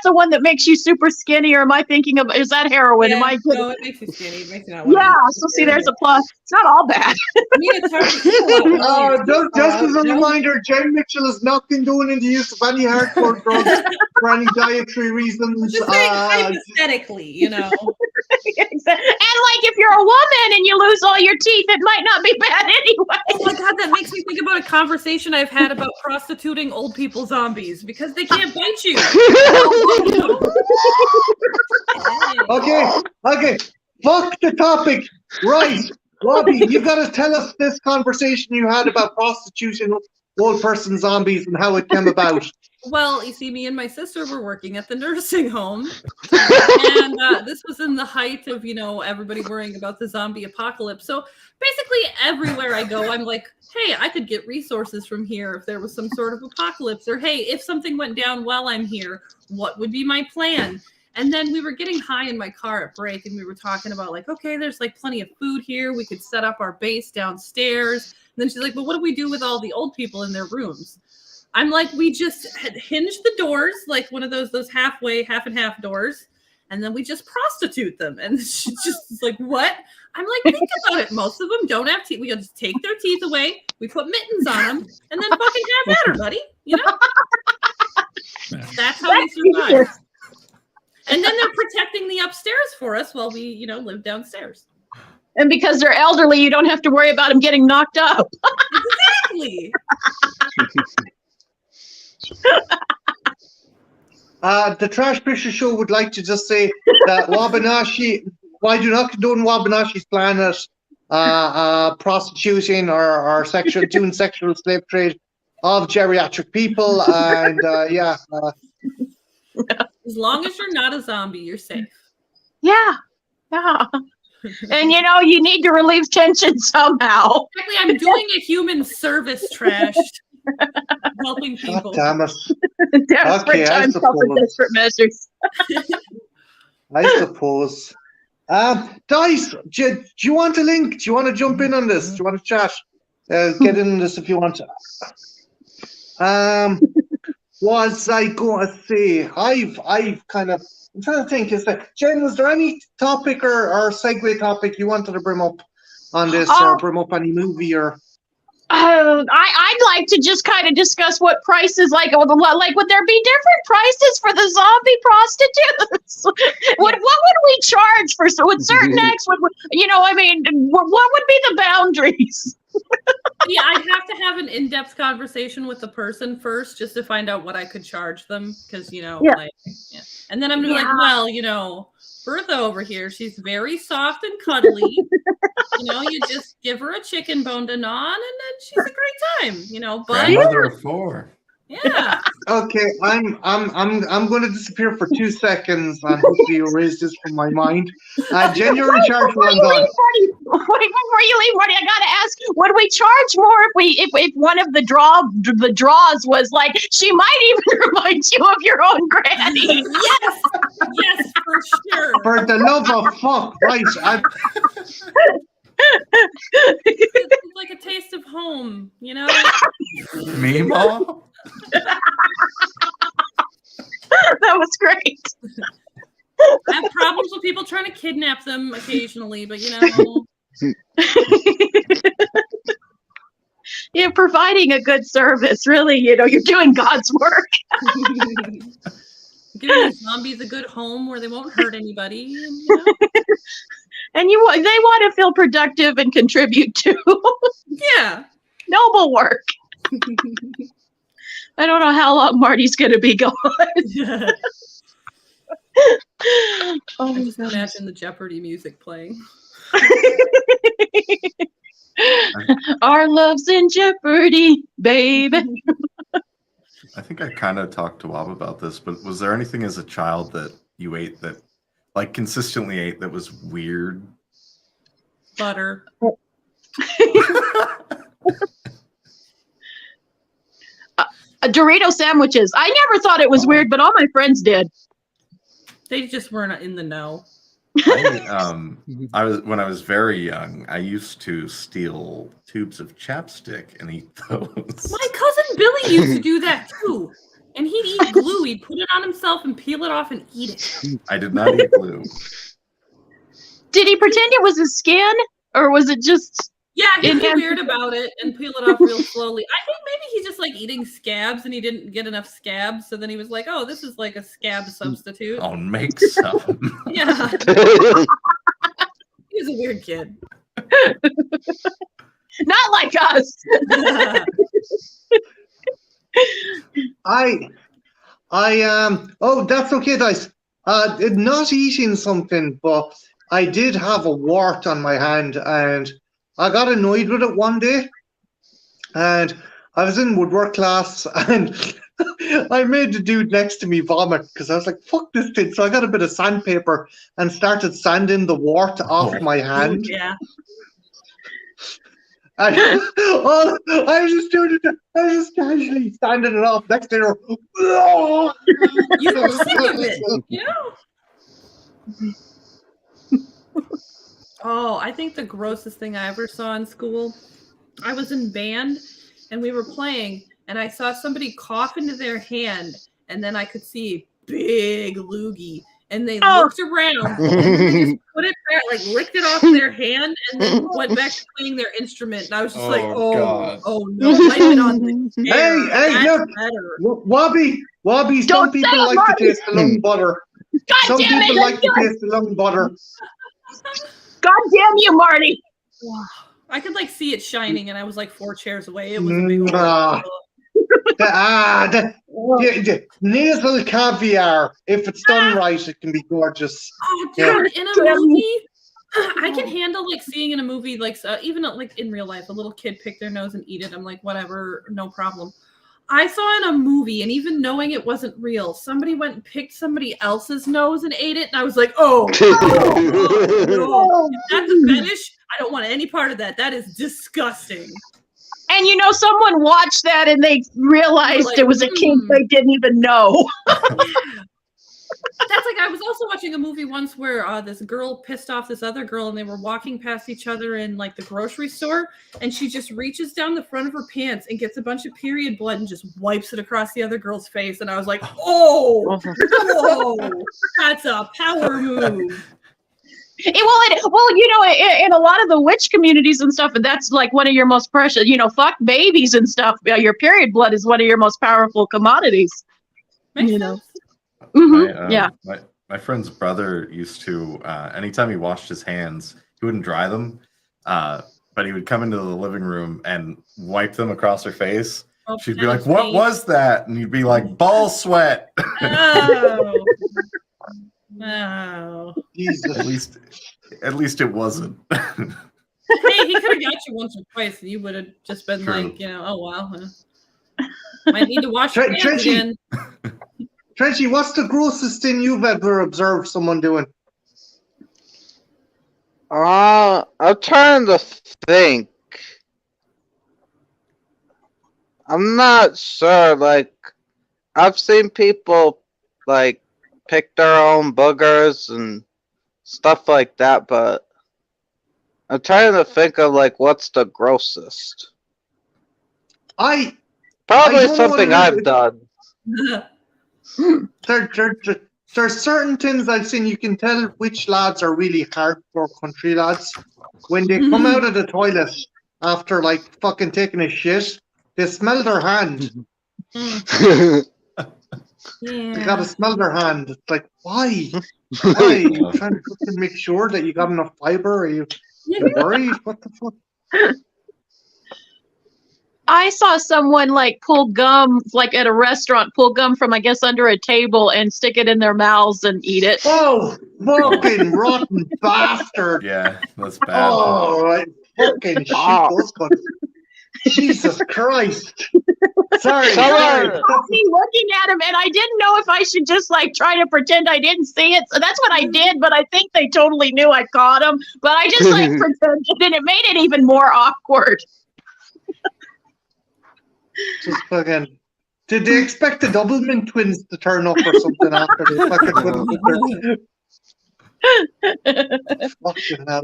the one that makes you super skinny, or am I thinking of, is that heroin? yeah, Am I no, it makes you skinny. It makes you not want yeah, so see, there's a plus. It's not all bad. I mean, it's hard to see a lot earlier. Just as a No. reminder, Jen Mitchell has not been doing the use of any hardcore drugs for any dietary reasons. Just saying hypothetically, you know. And like if you're a woman and you lose all your teeth, it might not be bad anyway. Oh my god, that makes me think about a conversation I've had about prostituting old people zombies because they can't bite you. Okay. Fuck the topic. Right. Robbie, you got to tell us this conversation you had about prostituting old person zombies and how it came about. Well, you see, me and my sister were working at the nursing home, and this was in the height of, you know, everybody worrying about the zombie apocalypse. So basically, everywhere I go, I'm like, hey, I could get resources from here if there was some sort of apocalypse, or hey, if something went down while I'm here, what would be my plan? And then we were getting high in my car at break, and we were talking about like, okay, there's like plenty of food here. We could set up our base downstairs. And then she's like, but what do we do with all the old people in their rooms? I'm like, we just had hinged the doors, like one of those half and half doors, and then we just prostitute them. And she's just like, what? I'm like, think about it. Most of them don't have teeth. We just take their teeth away, we put mittens on them, and then fucking have at her, buddy. You know? That's how we survive. And then they're protecting the upstairs for us while we, you know, live downstairs. And because they're elderly, you don't have to worry about them getting knocked up. Exactly. The Trash Fisher Show would like to just say that Wabanashi, I do not condone Wabanashi's plan at prostituting or doing sexual slave trade of geriatric people. And As long as you're not a zombie, you're safe. Yeah. And you know, you need to relieve tension somehow. Exactly, I'm doing a human service, Trash. Helping people. God damn it. Desperate Okay, I times call for suppose. desperate measures. I suppose. Dice, do you want a link? Do you want to jump in on this? Do you want to chat? Get in on this if you want to. Was I going to say? I've kind of. I'm trying to think. Jen, was there any topic or segue topic you wanted to bring up on this, or bring up any movie or? I'd like to just kind of discuss what prices, like would there be different prices for the zombie prostitutes? What would we charge for with certain acts? You know, I mean, what would be the boundaries? Yeah, I'd have to have an in-depth conversation with the person first just to find out what I could charge them, because you know, and then I'm gonna be like, well, you know, Bertha over here, she's very soft and cuddly. You know, you just give her a chicken bone to gnaw on, and then she's a great time. You know, but Grandmother of four. yeah, Okay, I'm going to disappear for 2 seconds and hopefully erase this from my mind. Jen, you're in charge while I'm gone. Before you leave, Marty, I gotta ask: would we charge more if one of the draws was like, she might even remind you of your own granny? yes, for sure. For the love of fuck, right? It's like a taste of home, you know. Me, Mom? That was great. I have problems with people trying to kidnap them occasionally, but you know. You're providing a good service. Really, you're doing God's work. Giving these zombies a good home where they won't hurt anybody. And they want to feel productive and contribute too. Yeah. Noble work. I don't know how long Marty's going to be gone. Oh, I just imagine the Jeopardy music playing. Our love's in jeopardy, baby. I think I kind of talked to Wob about this, but was there anything as a child that you ate that, like, consistently ate that was weird? Butter. Dorito sandwiches. I never thought it was weird, but all my friends did. They just weren't in the know. I was when I was very young. I used to steal tubes of chapstick and eat those. My cousin Billy used to do that too. And he'd eat glue. He'd put it on himself and peel it off and eat it. I did not eat glue. Did he pretend it was his skin, or was it just? Yeah, he'd be weird about it and peel it off real slowly. I think maybe he's just like eating scabs and he didn't get enough scabs. So then he was like, oh, this is like a scab substitute. I'll make some. Yeah. He was a weird kid. Not like us. Oh, that's okay, guys. Not eating something, but I did have a wart on my hand, and I got annoyed with it one day. And I was in woodwork class, and I made the dude next to me vomit because I was like, "Fuck this thing!" So I got a bit of sandpaper and started sanding the wart off my hand. Yeah. And I was just doing it. I was just casually standing it off next to her. You were sick of it. Yeah. Oh, I think the grossest thing I ever saw in school, I was in band and we were playing and I saw somebody cough into their hand and then I could see big loogie and they looked around and they just put it back, like licked it off their hand and then went back to playing their instrument. And I was just like, God. oh no, wipe it on the chair. Hey, That's look. better. Wobby, some Don't people say it, like Marty. to taste the lung butter. God Some damn people it! like to taste the lung butter. God damn you, Marty! I could like see it shining and I was like 4 chairs away. It was a big one. The nasal caviar, if it's done right, it can be gorgeous. Oh, Yeah. dude, in a movie, I can handle like seeing in a movie, like even like in real life, a little kid pick their nose and eat it. I'm like, whatever, no problem. I saw in a movie, and even knowing it wasn't real, somebody went and picked somebody else's nose and ate it, and I was like, oh, no. If that's a fetish, I don't want any part of that. That is disgusting. And someone watched that and they realized Like, it was a kink they didn't even know. That's like I was also watching a movie once where this girl pissed off this other girl and they were walking past each other in like the grocery store and she just reaches down the front of her pants and gets a bunch of period blood and just wipes it across the other girl's face and I was like, oh, that's a power move. In a lot of the witch communities and stuff, and that's like one of your most precious, fuck babies and stuff. Your period blood is one of your most powerful commodities. Makes You know. sense. Mm-hmm. My friend's brother used to, anytime he washed his hands, he wouldn't dry them, but he would come into the living room and wipe them across her face. Oh, She'd be like, "What was that?" And he'd be like, "Ball sweat." Oh. Oh. Jesus. At least it wasn't. Hey, he could have got you once or twice and you would have just been True. like, oh wow. Might need to wash your hands Trenchy. again. Trenchy, what's the grossest thing you've ever observed someone doing? I'm trying to think. I'm not sure. Like, I've seen people like pick their own boogers and stuff like that, but I'm trying to think of like what's the grossest. I Probably don't know something what it I've is. done. There's certain things I've seen. You can tell which lads are really hardcore country lads when they come out of the toilet after like fucking taking a shit. They smell their hand. They gotta smell their hand. It's like, why? Why? Are you trying to fucking make sure that you got enough fiber? Are you worried? What the fuck? I saw someone like pull gum, like at a restaurant, pull gum from I guess under a table and stick it in their mouths and eat it. Oh, fucking rotten bastard! Yeah, that's bad. Oh, I fucking shoot those cunts. Jesus Christ! Sorry. Caught me looking at him, and I didn't know if I should just like try to pretend I didn't see it. So that's what I did. But I think they totally knew I caught him. But I just like pretended, and it made it even more awkward. Just fucking. Did they expect the Doublemint twins to turn up or something after they fucking fucking hell.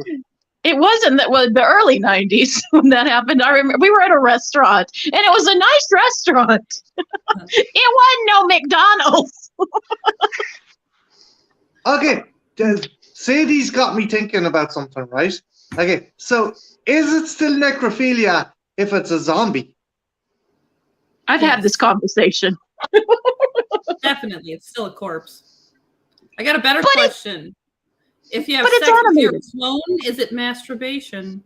It wasn't that was the early '90s when that happened. I remember we were at a restaurant, and it was a nice restaurant. It wasn't no McDonald's. Okay, Sadie's got me thinking about something, right? Okay, so is it still necrophilia if it's a zombie? I've had this conversation. Definitely, it's still a corpse. I got a better But question. If you have but it's sex with your animated. clone, is it masturbation?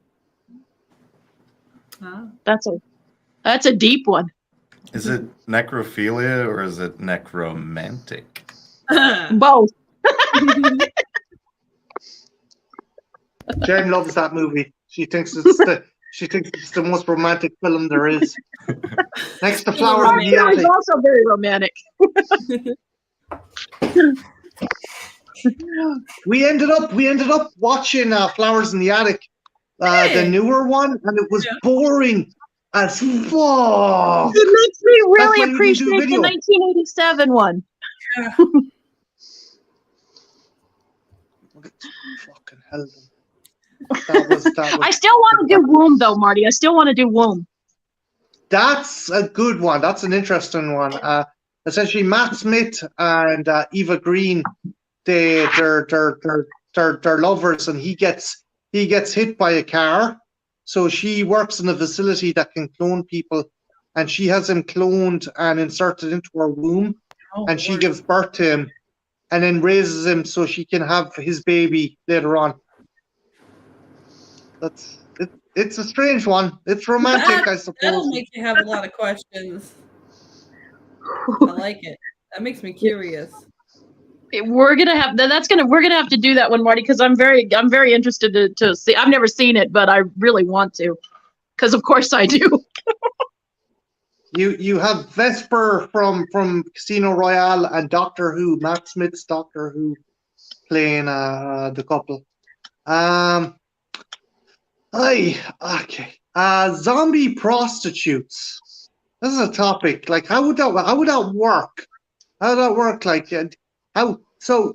Huh? That's a deep one. Is it necrophilia or is it necromantic? Both. Jen loves that movie. She thinks it's the most romantic film there is. Next to Flowers in the It's Attic. also very romantic. We ended up watching Flowers in the Attic, the newer one, and it was boring as fuck. It makes me That's why really you do appreciate the video. 1987 one. Fucking hell. That was I still want to do Womb though, Marty. I still want to do Womb. That's a good one. That's an interesting one. Essentially, Matt Smith and Eva Green, they're lovers, and he gets hit by a car. So she works in a facility that can clone people, and she has him cloned and inserted into her womb, and she gives birth to him, and then raises him so she can have his baby later on. That's it. It's a strange one. It's romantic, I That'll suppose. make you have a lot of questions. I like it. That makes me curious. We're gonna have to do that one, Marty, because I'm very interested to see. I've never seen it, but I really want to, because of course I do. You have Vesper from Casino Royale and Doctor Who, Matt Smith's Doctor Who, playing the couple. Zombie prostitutes. This is a topic. Like, how would that work? How would that work? Like, so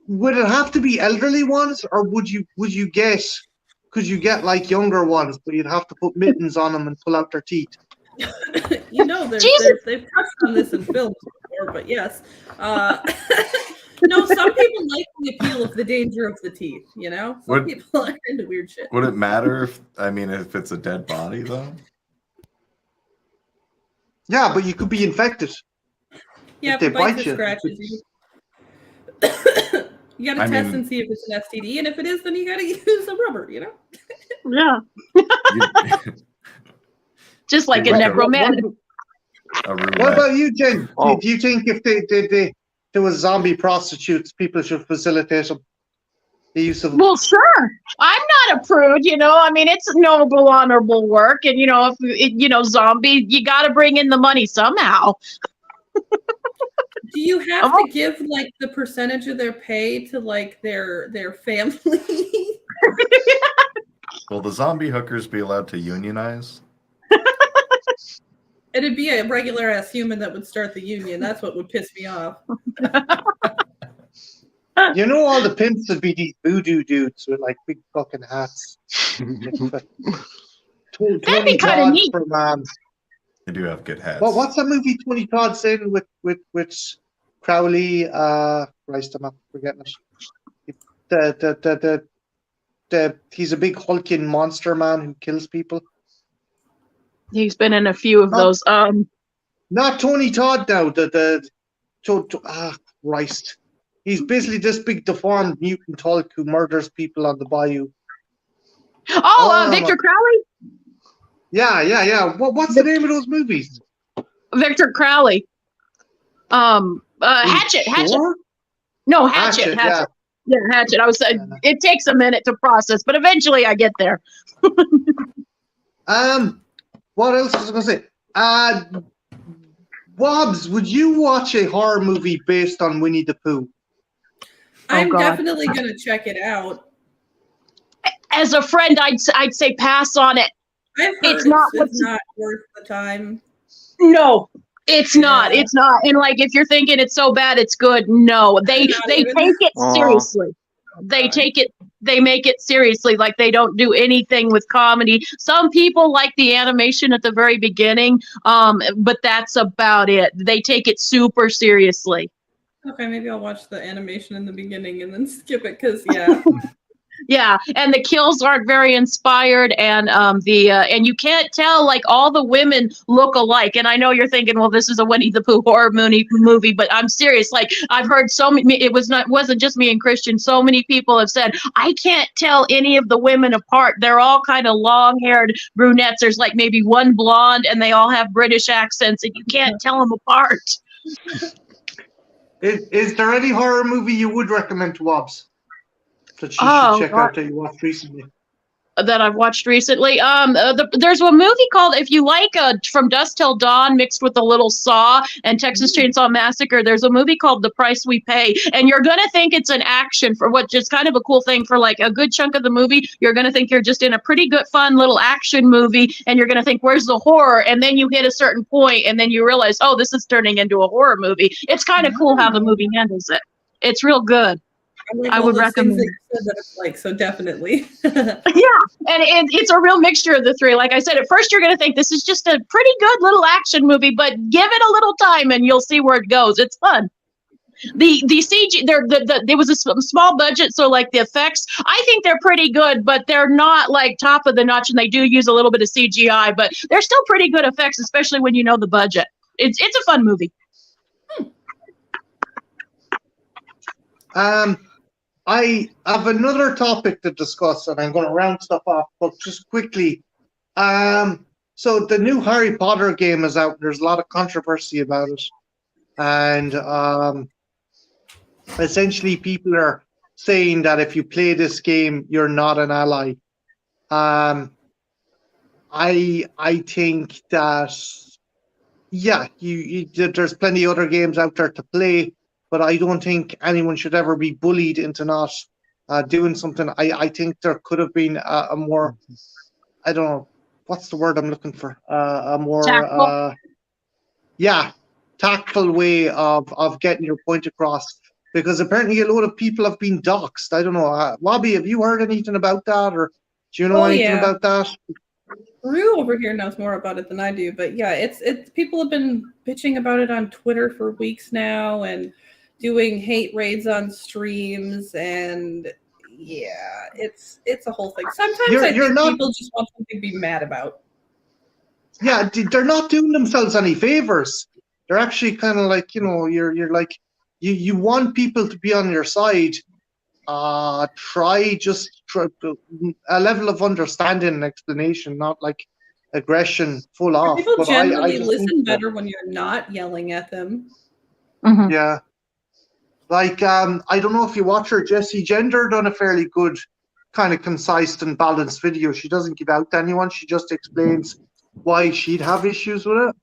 would it have to be elderly ones, or could you get like younger ones, but you'd have to put mittens on them and pull out their teeth? You know, they've touched on this in films before, but yes. No, some people like the appeal of the danger of the teeth, you know? Some people are into weird shit. Would it matter if it's a dead body though? Yeah, but you could be infected. Yeah, if they if it bites bite or you. scratches you. You gotta test and see if it's an STD, and if it is, then you gotta use a rubber, you know? Yeah. Just like a necromantic. What about you, Jen? Do you think if there was zombie prostitutes, people should facilitate them? The use of Well, sure. I'm not a prude, you know. I mean, it's noble, honorable work, and zombie, you got to bring in the money somehow. Do you have to give like the percentage of their pay to like their family? Will the zombie hookers be allowed to unionize? It'd be a regular ass human that would start the union. That's what would piss me off. You know, all the pimps would be these voodoo dudes with like big fucking hats. That'd be kind of neat. They do have good heads. Well, what's that movie Tony Todd's in with Crowley? Christ, I'm forgetting it. He's a big hulking monster man who kills people. He's been in a few of those. Not Tony Todd now. Christ. He's basically this big deformed mutant Hulk who murders people on the bayou. Victor Crowley? Yeah. What's the name of those movies? Victor Crowley. Hatchet. Sure? No, Hatchet. Yeah. Yeah, Hatchet. I was saying it takes a minute to process, but eventually I get there. What else was I going to say? Wobbs, would you watch a horror movie based on Winnie the Pooh? I'm God. definitely gonna check it out. As a friend, I'd say pass on it. I've heard It's not worth the time. No, it's not. Yeah. It's not. And like, if you're thinking it's so bad, it's good. No, they Not take even. it Aw. seriously. They take it. They make it seriously. Like they don't do anything with comedy. Some people like the animation at the very beginning, but that's about it. They take it super seriously. Okay, maybe I'll watch the animation in the beginning and then skip it because yeah. Yeah, and the kills aren't very inspired, and and you can't tell, like, all the women look alike. And I know you're thinking, well, this is a Winnie the Pooh horror movie, but I'm serious. Like, I've heard so many. Wasn't just me and Christian. So many people have said I can't tell any of the women apart. They're all kind of long-haired brunettes. There's like maybe one blonde, and they all have British accents, and you can't tell them apart. Is there any horror movie you would recommend to Wobbs that she Oh, should check God. out that you watched recently? That I've watched recently. There's a movie called, if you like, From Dusk Till Dawn mixed with a little Saw and Texas Chainsaw Massacre. There's a movie called The Price We Pay, and you're gonna think it's an action, for which is kind of a cool thing. For like a good chunk of the movie, you're gonna think you're just in a pretty good, fun little action movie, and you're gonna think, where's the horror? And then you hit a certain point, and then you realize, oh, this is turning into a horror movie. It's kind of cool how the movie handles it. It's real good. Like I all would those things recommend that you said that it's like, so definitely. And it's a real mixture of the three. Like I said, at first you're going to think this is just a pretty good little action movie, but give it a little time and you'll see where it goes. It's fun. The CG, there was a small budget, so like the effects, I think they're pretty good, but they're not like top of the notch, and they do use a little bit of CGI, but they're still pretty good effects, especially when you know the budget. It's a fun movie. I have another topic to discuss, and I'm going to round stuff off, but just quickly. So the new Harry Potter game is out. There's a lot of controversy about it, and essentially people are saying that if you play this game, you're not an ally. I think that there's plenty of other games out there to play, but I don't think anyone should ever be bullied into not doing something. I think there could have been a more, I don't know, what's the word I'm looking for? A more, Tactful? tactful way of getting your point across. Because apparently a lot of people have been doxxed. I don't know. Wobby, have you heard anything about that? Or do you know anything about that? Rue over here knows more about it than I do, but yeah, it's people have been bitching about it on Twitter for weeks now and doing hate raids on streams, and yeah, it's a whole thing. Sometimes I think people just want something to be mad about. Yeah, they're not doing themselves any favors. They're actually kind of like, you're like, you want people to be on your side. Try a level of understanding and explanation, not like aggression full off. People But generally I listen better when you're not yelling at them. Mm-hmm. Yeah. Like, I don't know if you watch her, Jessie Gender done a fairly good, kind of concise and balanced video. She doesn't give out to anyone. She just explains why she'd have issues with it.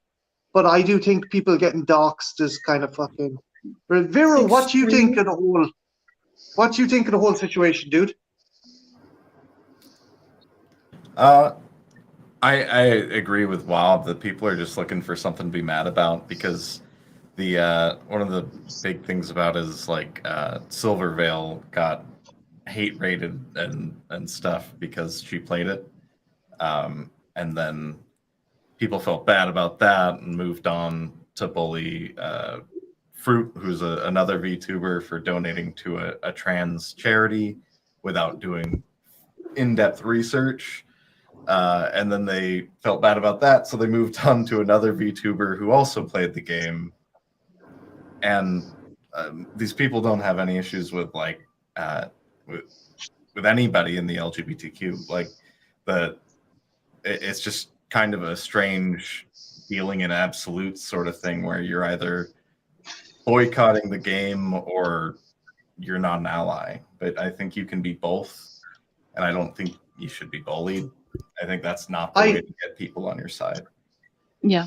But I do think people getting doxxed is kind of fucking. But Vero, what do you think of the whole situation, dude? I agree with Wob that people are just looking for something to be mad about, because the one of the big things about it is like Silvervale got hate rated and stuff because she played it, and then people felt bad about that and moved on to bully Fruit, who's another VTuber, for donating to a trans charity without doing in-depth research. And then they felt bad about that, so they moved on to another VTuber who also played the game. And these people don't have any issues with like with anybody in the LGBTQ. Like it's just kind of a strange dealing in absolute sort of thing where you're either boycotting the game or you're not an ally. But I think you can be both, and I don't think you should be bullied. I think that's not the way to get people on your side. Yeah.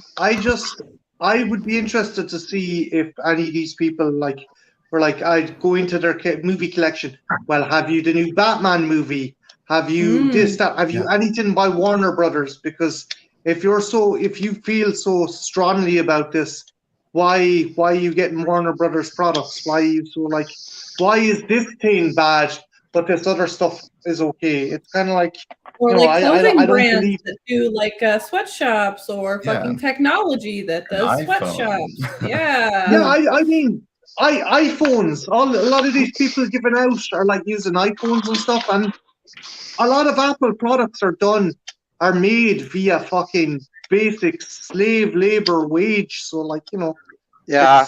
I would be interested to see if any of these people were like, I'd go into their movie collection. Well, have you the new Batman movie? Have you this, that? Have you anything by Warner Brothers? Because if you feel so strongly about this, why are you getting Warner Brothers products? Why are you so like, why is this thing bad, but this other stuff is okay? It's kind of like, or like clothing brands that do like sweatshops, or fucking technology that does sweatshops. Yeah. Yeah, I mean, iPhones. A lot of these people giving out are like using iPhones and stuff, and a lot of Apple products are made via fucking basic slave labor wage. So like, Yeah.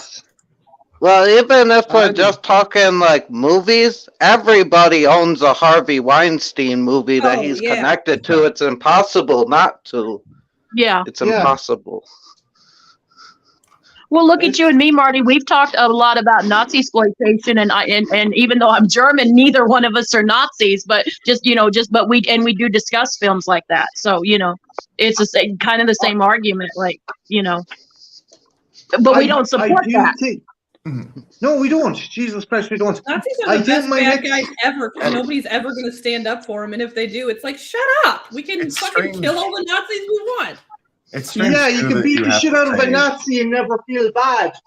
Well, even if we're just talking like movies, everybody owns a Harvey Weinstein movie that he's connected to. It's impossible not to. Yeah. It's impossible. Well, look at you and me, Marty. We've talked a lot about Nazi exploitation, and even though I'm German, neither one of us are Nazis. But we do discuss films like that. So it's kind of the same argument, But we don't support that. No, we don't. Jesus Christ, we don't. Nazis are the best bad guys ever. Nobody's ever going to stand up for them, and if they do, it's like, shut up. We can fucking kill all the Nazis we want. It's strange. Yeah, you can beat the shit out of a Nazi and never feel bad.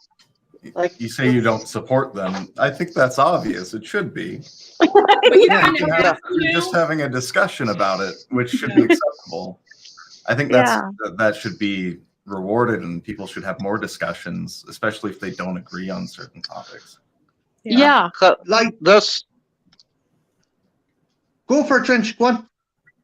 Like you say, you don't support them. I think that's obvious. It should be. But you're just having a discussion about it, which should be acceptable. I think that should be rewarded, and people should have more discussions, especially if they don't agree on certain topics. Yeah. Like this. Go for it, Trench. Go on.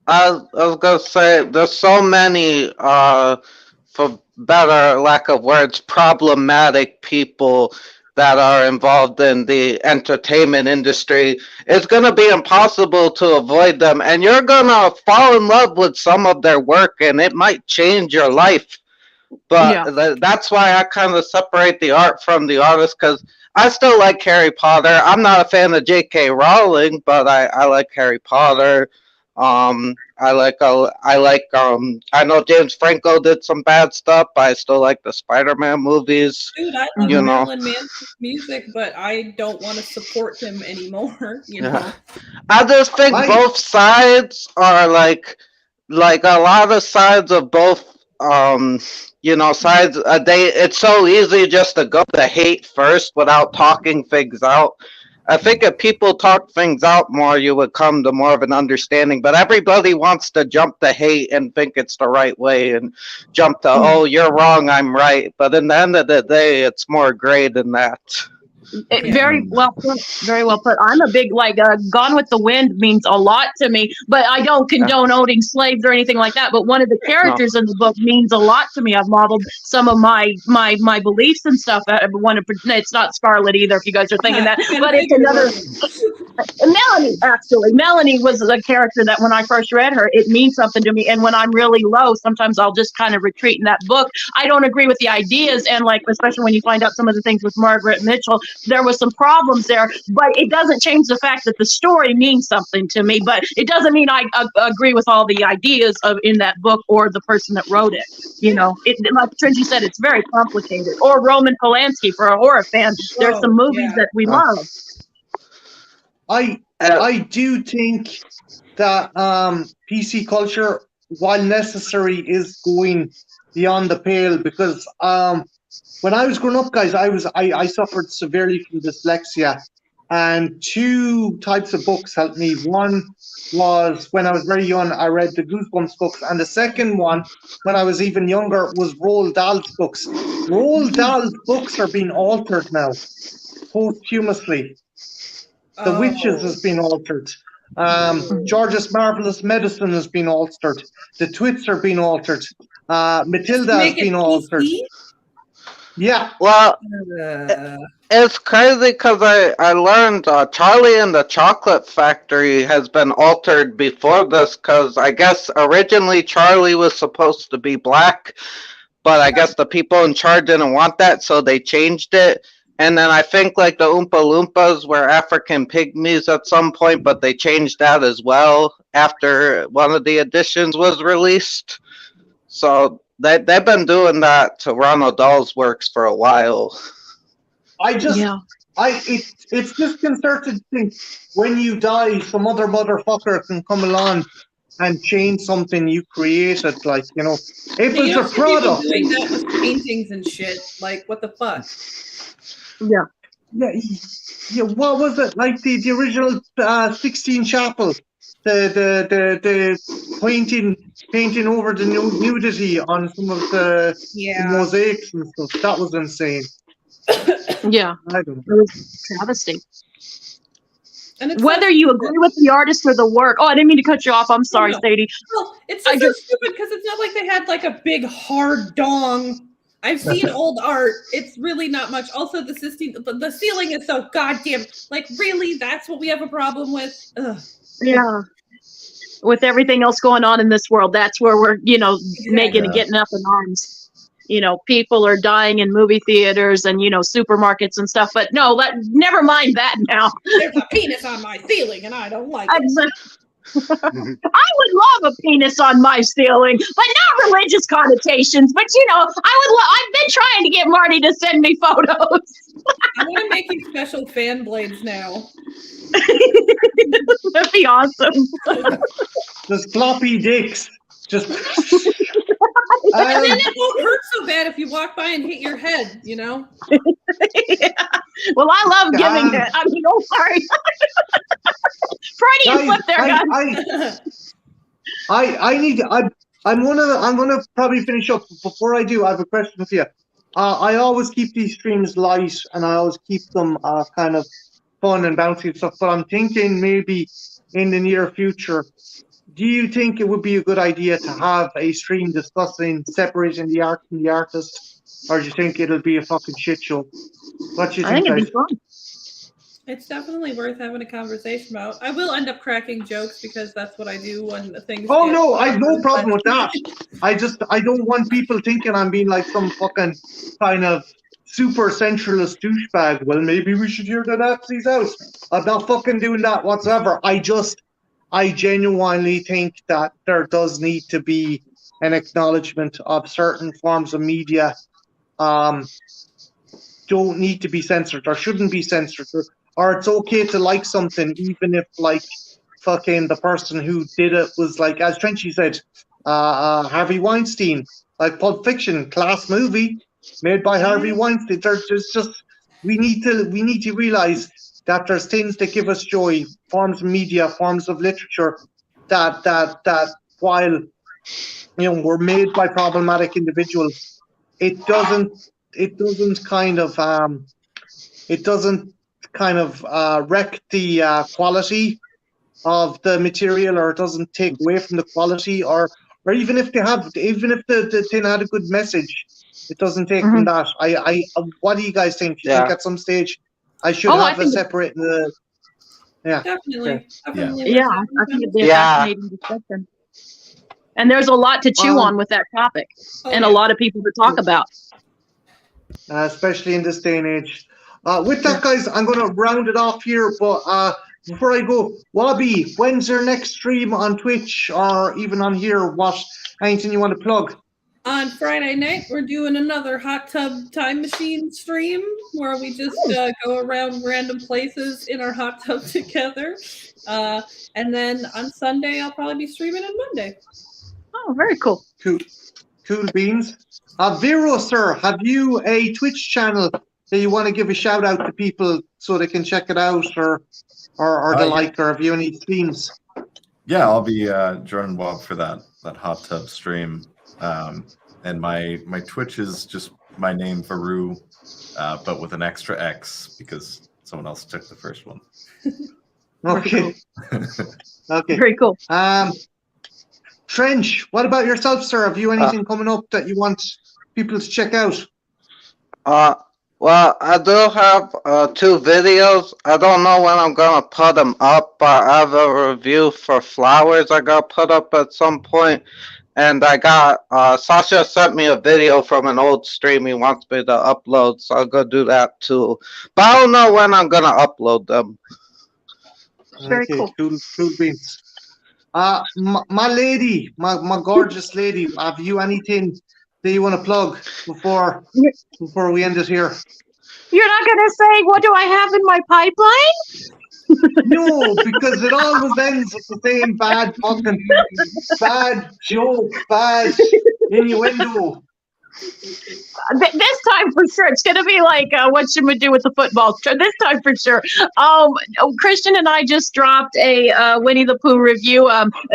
I was gonna say there's so many, for better lack of words, problematic people that are involved in the entertainment industry. It's gonna be impossible to avoid them, and you're gonna fall in love with some of their work, and it might change your life. But that's why I kind of separate the art from the artist, because I still like Harry Potter. I'm not a fan of J.K. Rowling, but I like Harry Potter. I know James Franco did some bad stuff, but I still like the Spider-Man movies. Dude, I love Marilyn Manson's music, but I don't want to support him anymore. I just think both sides are like a lot of sides of both. Sides. It's so easy just to go to hate first without talking things out. I think if people talk things out more, you would come to more of an understanding. But everybody wants to jump to hate and think it's the right way, and jump to, oh, you're wrong, I'm right. But in the end of the day, it's more gray than that. Very well put. Very well put. I'm a big Gone with the Wind means a lot to me, but I don't condone owning slaves or anything like that. But one of the characters in the book means a lot to me. I've modeled some of my beliefs and stuff. It's not Scarlet either, if you guys are thinking that, but it's another. Melanie, actually, Melanie was a character that when I first read her, it means something to me. And when I'm really low, sometimes I'll just kind of retreat in that book. I don't agree with the ideas, and especially when you find out some of the things with Margaret Mitchell. There was some problems there, but it doesn't change the fact that the story means something to me. But it doesn't mean I agree with all the ideas in that book or the person that wrote it. Like Trinity said, it's very complicated. Or Roman Polanski, for a horror fan. There's some movies that we love. I do think that PC culture, while necessary, is going beyond the pale, because when I was growing up, guys, I suffered severely from dyslexia, and two types of books helped me. One was when I was very young, I read the Goosebumps books, and the second one, when I was even younger, was Roald Dahl's books. Roald Dahl's books are being altered now, posthumously. The Witches has been altered. George's Marvelous Medicine has been altered. The Twits are being altered. Matilda has been altered. Yeah. Well, it's crazy because I learned Charlie and the Chocolate Factory has been altered before this because I guess originally Charlie was supposed to be black, but I guess the people in charge didn't want that, so they changed it. And then I think like the Oompa Loompas were African pygmies at some point, but they changed that as well after one of the editions was released. So they've been doing that to Ronald Dahl's works for a while. It's disconcerting to think when you die, some other motherfucker can come along and change something you created. Like, you know, if it's a product. Doing that with paintings and shit. Like, what the fuck? Yeah. What was it like? The original Sixteen Chapel, the painting over the nudity on some of the mosaics and stuff. That was insane. Yeah, I don't know. it was travesty. And Whether you agree with the artist or the work. Oh, I didn't mean to cut you off. I'm sorry, Sadie. Well, it's just so stupid because it's not like they had like a big hard dong. I've seen old art. It's really not much. Also, the ceiling is so goddamn. Like, really? That's what we have a problem with? Ugh. Yeah. With everything else going on in this world, that's where we're, getting up in arms. People are dying in movie theaters and, supermarkets and stuff. But no, never mind that now. There's a penis on my ceiling and I don't like it. I would love a penis on my ceiling, but not religious connotations. But I've been trying to get Marty to send me photos. I'm gonna make you special fan blades now. That'd be awesome. Just floppy dicks. Just. And then it won't hurt so bad if you walk by and hit your head, Yeah. Well, I love giving it. I mean, sorry. Freddie, flip their gun. I'm gonna probably finish up. Before I do, I have a question for you. I always keep these streams light and I always keep them kind of fun and bouncy and stuff, but I'm thinking maybe in the near future, do you think it would be a good idea to have a stream discussing separating the art from the artist, or do you think it'll be a fucking shit show? What do you think? I think it'd be fun. It's definitely worth having a conversation about. I will end up cracking jokes because that's what I do when things. Oh no, I have no problem with that. I don't want people thinking I'm being like some fucking kind of super centralist douchebag. Well, maybe we should hear the Nazis out. I'm not fucking doing that whatsoever. I genuinely think that there does need to be an acknowledgement of certain forms of media don't need to be censored or shouldn't be censored, or it's okay to like something even if like fucking the person who did it was like, as Trenchy said, Harvey Weinstein, like Pulp Fiction, class movie made by Harvey Weinstein. There's just we need to realize that there's things that give us joy, forms of media, forms of literature, that while were made by problematic individuals, it doesn't kind of wreck the quality of the material, or it doesn't take away from the quality, or even if the thing had a good message, it doesn't take from that. What do you guys think? Do you think at some stage I should have a separate? Definitely. Yeah, I think it'd be a fascinating discussion. And there's a lot to chew on with that topic, and a lot of people to talk about. Especially in this day and age. With that, guys, I'm going to round it off here. But before I go, Wabi, when's your next stream on Twitch or even on here? Anything you want to plug? On Friday night, we're doing another Hot Tub Time Machine stream where we just go around random places in our hot tub together. And then on Sunday, I'll probably be streaming on Monday. Oh, very cool. Cool beans. Vero, sir, have you a Twitch channel that you want to give a shout out to people so they can check it out or the like, or have you any themes? Yeah, I'll be joining Bob for that hot tub stream. And my Twitch is just my name, Varu, but with an extra X because someone else took the first one. Okay. Okay. Very cool. Trench, what about yourself, sir? Have you anything coming up that you want people to check out? Well, I do have 2 videos. I don't know when I'm gonna put them up, but I have a review for flowers I got put up at some point. And I got Sasha sent me a video from an old stream he wants me to upload, so I'll go do that too. But I don't know when I'm gonna upload them. Very Okay, cool. Cool beans. My lady, my gorgeous lady, have you anything that you want to plug before we end it here? You're not gonna say what do I have in my pipeline? No, because it always ends with the same bad joke, bad innuendo. This time for sure, it's gonna be like what should we do with the football? This time for sure. Christian and I just dropped a Winnie the Pooh review.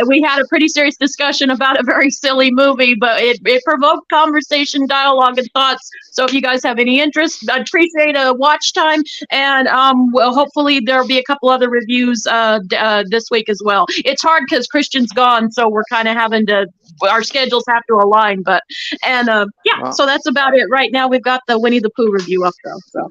We had a pretty serious discussion about a very silly movie, but it provoked conversation, dialogue, and thoughts. So if you guys have any interest, I'd appreciate a watch time. And well, hopefully there'll be a couple other reviews this week as well. It's hard because Christian's gone, so we're kind of having to. Our schedules have to align, but yeah. So that's about it right now. We've got the Winnie the Pooh review up though. So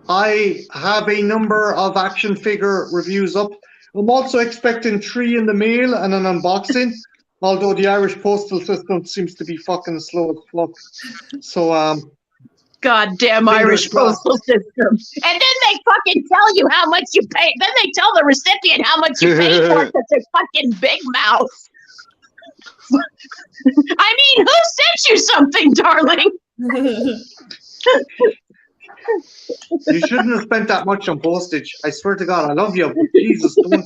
I have a number of action figure reviews up. I'm also expecting 3 in the mail and an unboxing. Although the Irish postal system seems to be fucking slow as fuck. So goddamn Irish postal system. And then they fucking tell you how much you pay. Then they tell the recipient how much you pay for it because they're fucking big mouth. I mean, who sent you something, darling? you shouldn't have spent that much on postage. I swear to God, I love you, but Jesus, don't.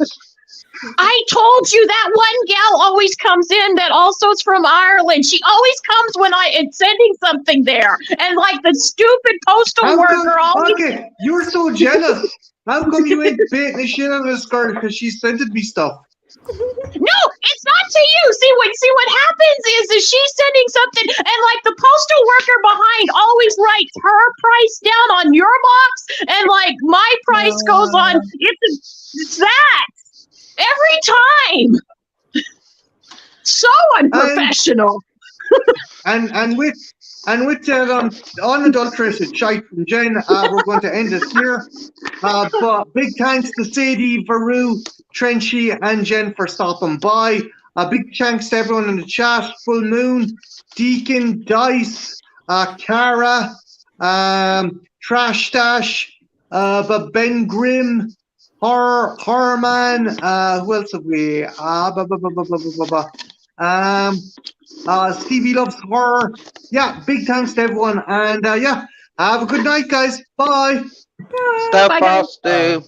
I told you that one gal always comes in that also is from Ireland. She always comes when I am sending something there. And like the stupid postal worker always... Okay, you're so jealous. How come you ain't baiting the shit out of this girl because she's sending me stuff? No, it's not to you. See what happens is she's sending something and like the postal worker behind always writes her price down on your box and like my price goes on. It's that every time. So unprofessional. And with that unadulterated shite from Jen, we're going to end it here. But big thanks to Sadie, Varu, Trenchy, and Jen for stopping by. Big thanks to everyone in the chat: Full Moon, Deacon, Dice, Cara, Trash Stash, Ben Grimm, Horrorman. Who else have we? Stevie Loves Horror. Yeah, big thanks to everyone. And yeah, have a good night, guys. Bye. Step off, Steve.